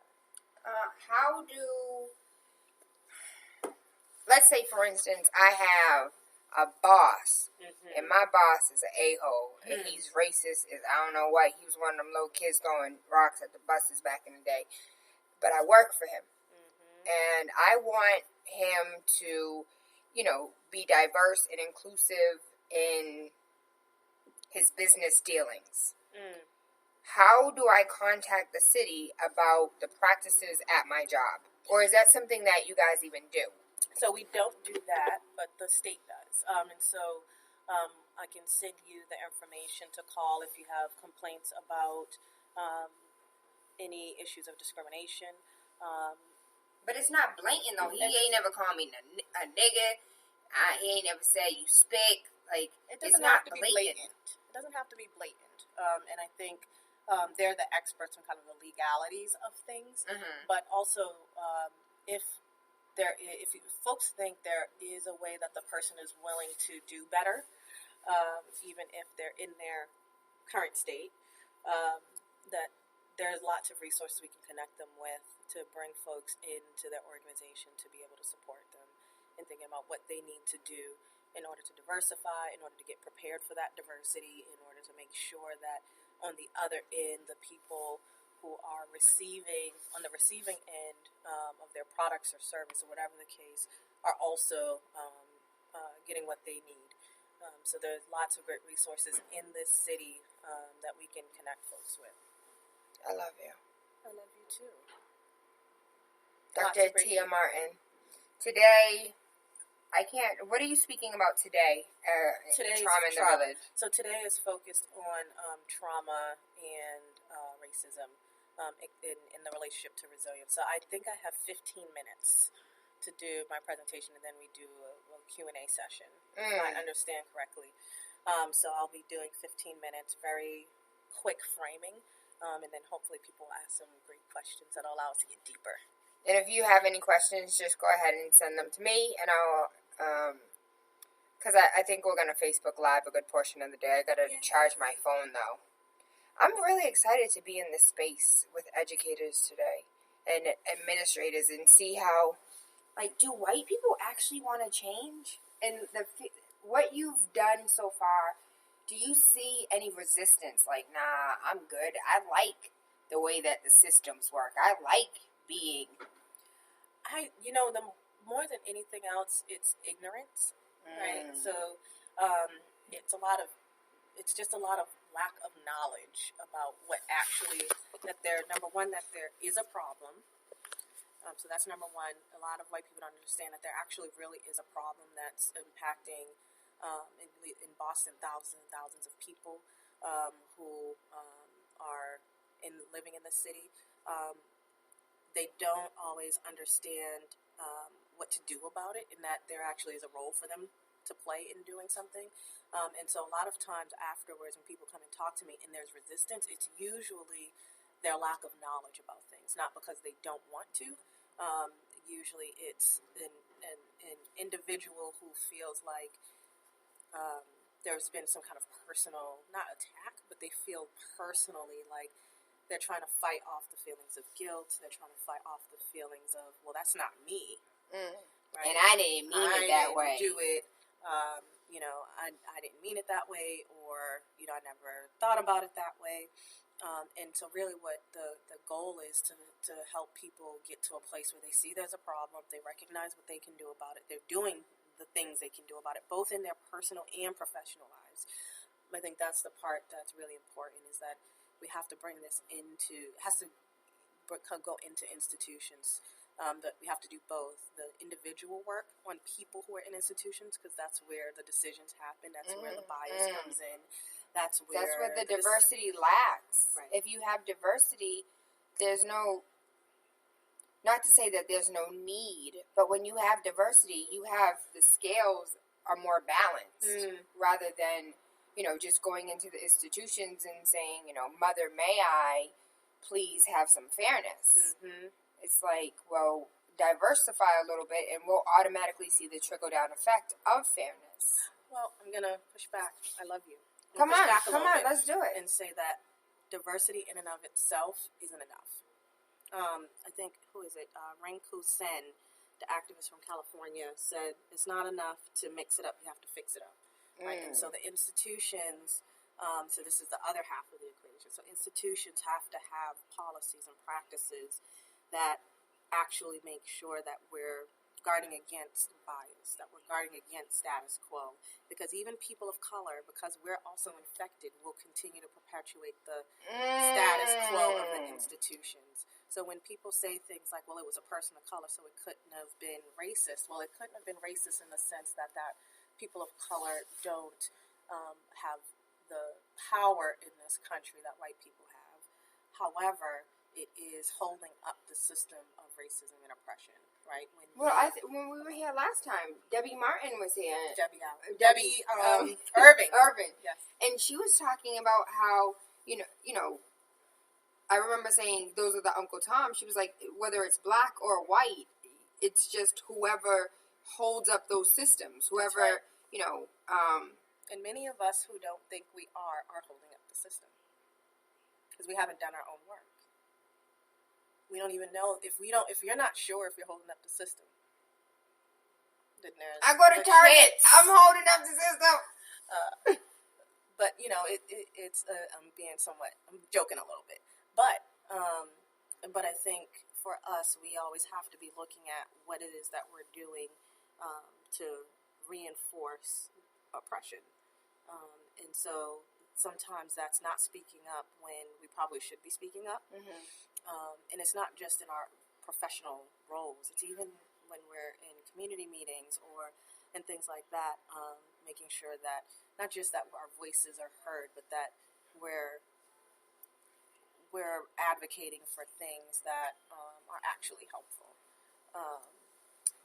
Let's say, for instance, I have a boss, and my boss is an a-hole, and he's racist, I don't know what, he was one of them little kids throwing rocks at the buses back in the day, but I work for him, and I want him to, be diverse and inclusive in his business dealings. How do I contact the city about the practices at my job? Or is that something that you guys even do? So we don't do that, but the state does. And so I can send you the information to call if you have complaints about any issues of discrimination. But it's not blatant, though. He ain't never called me a nigga. He ain't never said you spick. Like, it's not blatant. It doesn't have to be blatant. And I think they're the experts on kind of the legalities of things. But also, if folks think there is a way that the person is willing to do better, even if they're in their current state, that there's lots of resources we can connect them with to bring folks into their organization to be able to support them in thinking about what they need to do in order to diversify, in order to get prepared for that diversity, in order to make sure that on the other end, the people who are on the receiving end of their products or service or whatever the case, are also getting what they need. So there's lots of great resources in this city that we can connect folks with. I love you. I love you too. Dr. Atyia Martin. Today, what are you speaking about today? Today's trauma in the village. So today is focused on trauma and racism in the relationship to resilience. So I think I have 15 minutes to do my presentation, and then we do a Q&A session, if I understand correctly. So I'll be doing 15 minutes, very quick framing, and then hopefully people will ask some great questions that will allow us to get deeper. And if you have any questions, just go ahead and send them to me, and I'll, because I think we're going to Facebook Live a good portion of the day. I got to charge my phone, though. I'm really excited to be in this space with educators today and administrators and see how, do white people actually want to change? And what you've done so far, do you see any resistance? Like, nah, I'm good. I like the way that the systems work. I like being... the more than anything else, it's ignorance, right? So it's just a lot of lack of knowledge about what actually, that there is a problem. So that's number one. A lot of white people don't understand that there actually really is a problem that's impacting, in Boston, thousands and thousands of people who are living in the city. They don't always understand what to do about it, and that there actually is a role for them to play in doing something. And so a lot of times afterwards when people come and talk to me and there's resistance, it's usually their lack of knowledge about things, not because they don't want to. Usually it's an individual who feels like there's been some kind of personal, not attack, but they feel personally like they're trying to fight off the feelings of guilt. They're trying to fight off the feelings of, well, that's not me. Right? And I didn't mean it that way. Do it. You know, I didn't mean it that way, or, you know, I never thought about it that way. And so really what the goal is to help people get to a place where they see there's a problem, they recognize what they can do about it, they're doing the things they can do about it, both in their personal and professional lives. I think that's the part that's really important, is that we have to bring this into, it has to go into institutions. That we have to do both the individual work on people who are in institutions, because that's where the decisions happen, that's where the bias comes in. That's where the diversity lacks. Right. If you have diversity, there's no, not to say that there's no need, but when you have diversity, you have, the scales are more balanced, rather than, you know, just going into the institutions and saying, you know, Mother, may I please have some fairness? It's like, well, diversify a little bit and we'll automatically see the trickle-down effect of fairness. Well, I'm going to push back. I love you. Come on, let's do it. And say that diversity in and of itself isn't enough. I think, who is it? Renku Sen, the activist from California, said it's not enough to mix it up, you have to fix it up. Right? And so the institutions, so this is the other half of the equation. So institutions have to have policies and practices that actually make sure that we're guarding against bias, that we're guarding against status quo. Because even people of color, because we're also infected, will continue to perpetuate the status quo of the institutions. So when people say things like, well, it was a person of color, so it couldn't have been racist. Well, it couldn't have been racist in the sense that people of color don't have the power in this country that white people have. However, it is holding up the system of racism and oppression, right? When we were here last time, Debbie Martin was here. Debbie Irving. Yes. And she was talking about how, you know, I remember saying, those are the Uncle Tom. She was like, whether it's black or white, it's just whoever holds up those systems, whoever, you know. And many of us who don't think we are holding up the system, because we haven't done our own work. We don't even know if you're not sure if you're holding up the system. Then there's I go to Target. I'm holding up the system. But you know, it's I'm joking a little bit, but I think for us, we always have to be looking at what it is that we're doing to reinforce oppression, and so sometimes that's not speaking up when we probably should be speaking up. And it's not just in our professional roles. It's even when we're in community meetings or and things like that, making sure that not just that our voices are heard, but that we're advocating for things that are actually helpful.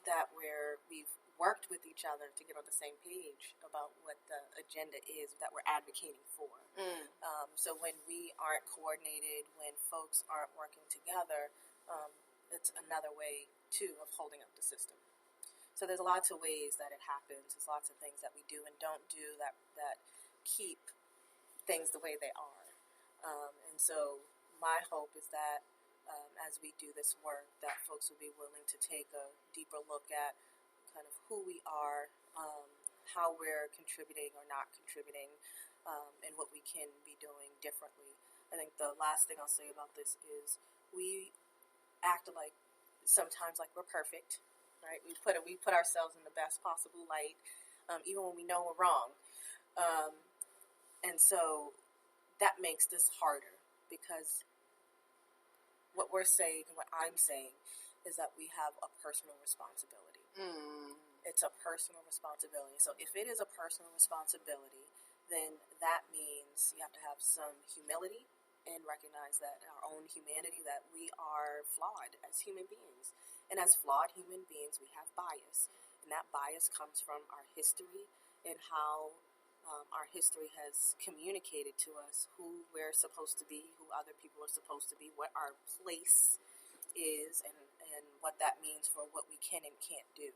That we've worked with each other to get on the same page about what the agenda is that we're advocating for. So when we aren't coordinated, when folks aren't working together, it's another way, too, of holding up the system. So there's lots of ways that it happens. There's lots of things that we do and don't do that keep things the way they are. And so my hope is that as we do this work, that folks will be willing to take a deeper look at kind of who we are, how we're contributing or not contributing, and what we can be doing differently. I think the last thing I'll say about this is we act like sometimes like we're perfect, right? We put ourselves in the best possible light, even when we know we're wrong. And so that makes this harder, because what we're saying and what I'm saying is that we have a personal responsibility. It's a personal responsibility. So if it is a personal responsibility, then that means you have to have some humility and recognize that in our own humanity that we are flawed as human beings. And as flawed human beings, we have bias. And that bias comes from our history and how our history has communicated to us who we're supposed to be, who other people are supposed to be, what our place is, and what that means for what we can and can't do.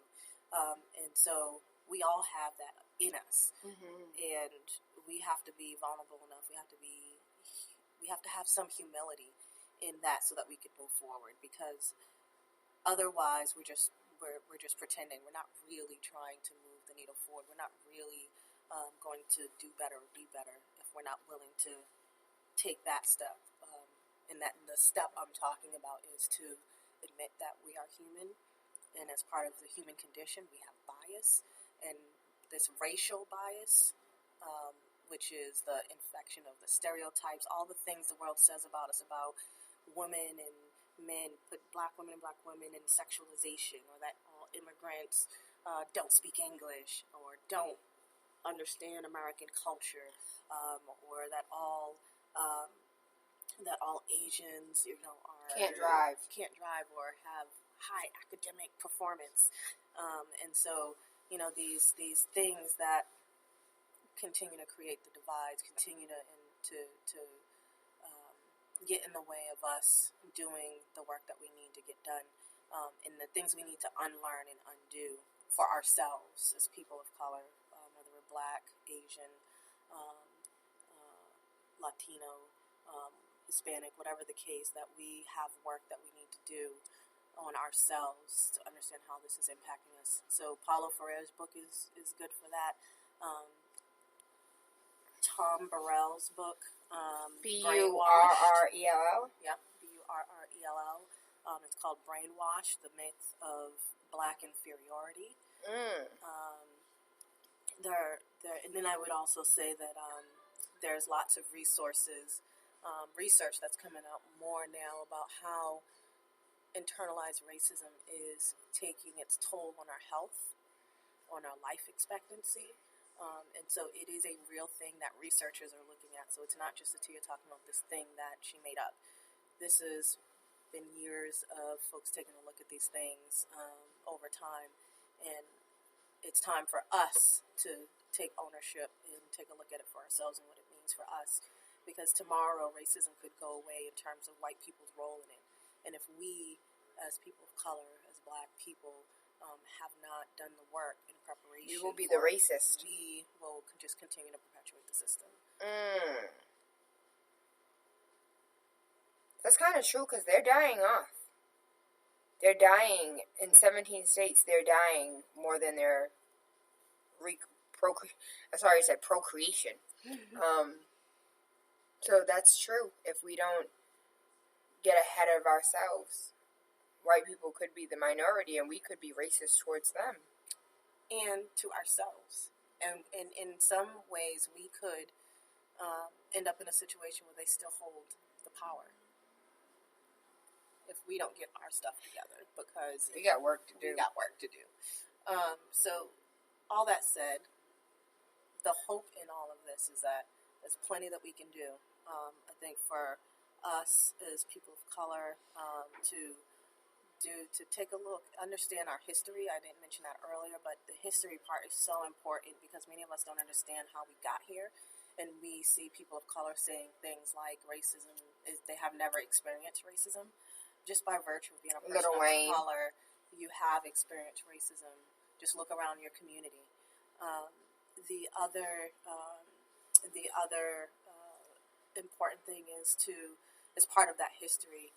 And so we all have that in us, and we have to be vulnerable enough. We have to have some humility in that so that we can move forward, because otherwise we're just pretending. We're not really trying to move the needle forward. We're not really going to do better or be better if we're not willing to take that step. And that the step I'm talking about is to admit that we are human, and as part of the human condition, we have bias, and this racial bias, which is the infection of the stereotypes, all the things the world says about us, about women and men, put black women in sexualization, or that all immigrants don't speak English, or don't understand American culture, or that all Asians, can't drive or have high academic performance, and so these things that continue to create the divides, continue to get in the way of us doing the work that we need to get done, and the things we need to unlearn and undo for ourselves as people of color, whether we're Black, Asian, Latino, Hispanic, whatever the case, that we have work that we need to do on ourselves to understand how this is impacting us. So Paulo Freire's book is good for that. Tom Burrell's book, Burrell. Yep, Burrell. It's called Brainwash: The Myth of Black Inferiority. And then I would also say that there's lots of resources, research that's coming out more now about how internalized racism is taking its toll on our health, on our life expectancy. And so it is a real thing that researchers are looking at. So it's not just Atyia talking about this thing that she made up. This has been years of folks taking a look at these things over time. And it's time for us to take ownership and take a look at it for ourselves and what it means for us. Because tomorrow racism could go away in terms of white people's role in it. And if we, as people of color, as Black people, have not done the work in preparation, you will be the racist. We will just continue to perpetuate the system. That's kind of true, because they're dying off. They're dying in 17 states. They're dying more than their procreation. So that's true. If we don't get ahead of ourselves, white people could be the minority, and we could be racist towards them. And to ourselves. And in some ways, we could end up in a situation where they still hold the power if we don't get our stuff together, because we got work to do. So, all that said, the hope in all of this is that there's plenty that we can do. I think for us as people of color to take a look, understand our history. I didn't mention that earlier, but the history part is so important, because many of us don't understand how we got here, and we see people of color saying things like racism they have never experienced racism. Just by virtue of being a person of color, you have experienced racism. Just look around your community. The other important thing is as part of that history,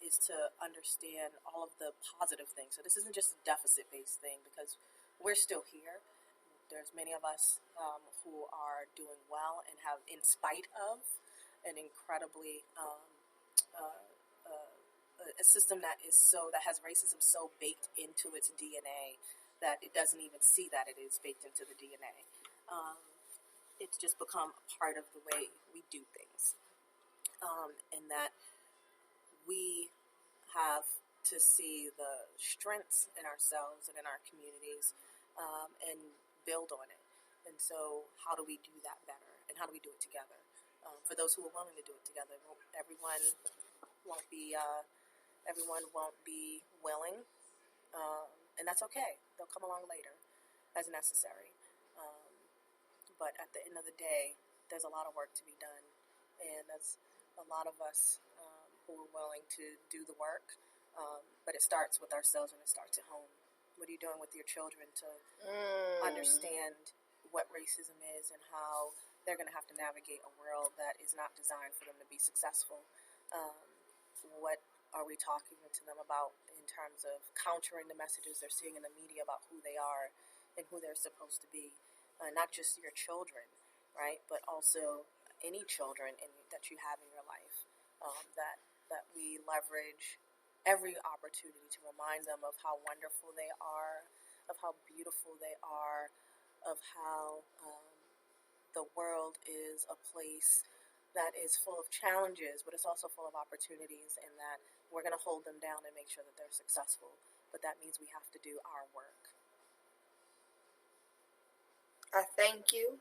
is to understand all of the positive things. So this isn't just a deficit-based thing, because we're still here. There's many of us who are doing well and have, in spite of an incredibly a system that has racism so baked into its DNA that it doesn't even see that it is baked into the DNA. It's just become a part of the way we do things, and that we have to see the strengths in ourselves and in our communities, and build on it. And so how do we do that better? And how do we do it together? For those who are willing to do it together, everyone won't be willing, and that's okay. They'll come along later as necessary. But at the end of the day, there's a lot of work to be done, and there's a lot of us who are willing to do the work, but it starts with ourselves, and it starts at home. What are you doing with your children to understand what racism is and how they're going to have to navigate a world that is not designed for them to be successful? What are we talking to them about in terms of countering the messages they're seeing in the media about who they are and who they're supposed to be? Not just your children, right, but also any children that you have in your life, that we leverage every opportunity to remind them of how wonderful they are, of how beautiful they are, of how the world is a place that is full of challenges, but it's also full of opportunities, and that we're going to hold them down and make sure that they're successful. But that means we have to do our work. I thank you.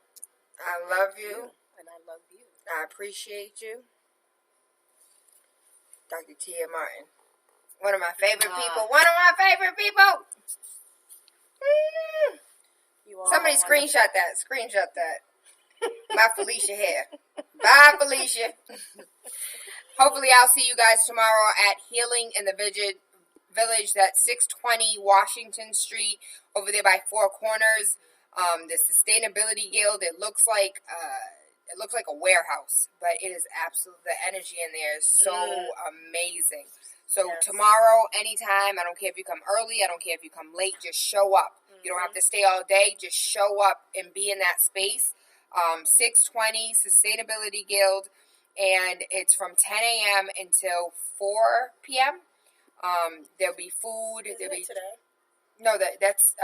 I love you. And I love you. I appreciate you. Dr. Tia Martin. One of my favorite people. One of my favorite people. Somebody screenshot that. Screenshot that. My Felicia here. Bye, Felicia. Hopefully I'll see you guys tomorrow at Healing in the Village. That's 620 Washington Street over there by Four Corners. The Sustainability Guild. It looks like a warehouse, but it is absolutely, the energy in there is so amazing. So tomorrow, anytime, I don't care if you come early, I don't care if you come late, just show up. You don't have to stay all day, just show up and be in that space. 620 Sustainability Guild, and it's from 10 a.m. until 4 p.m. There'll be food. Isn't it today? No, that's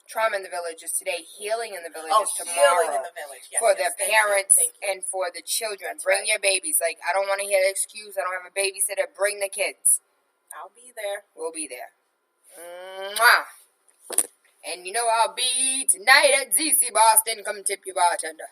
Trauma in the Village is today. Healing in the Village is tomorrow. Healing in the Village. Yes, for the parents Thank you. and for the children. Bring your babies. Like, I don't want to hear the excuse, I don't have a babysitter. Bring the kids. I'll be there. We'll be there. Mwah. And you know I'll be tonight at ZC Boston. Come tip your bartender.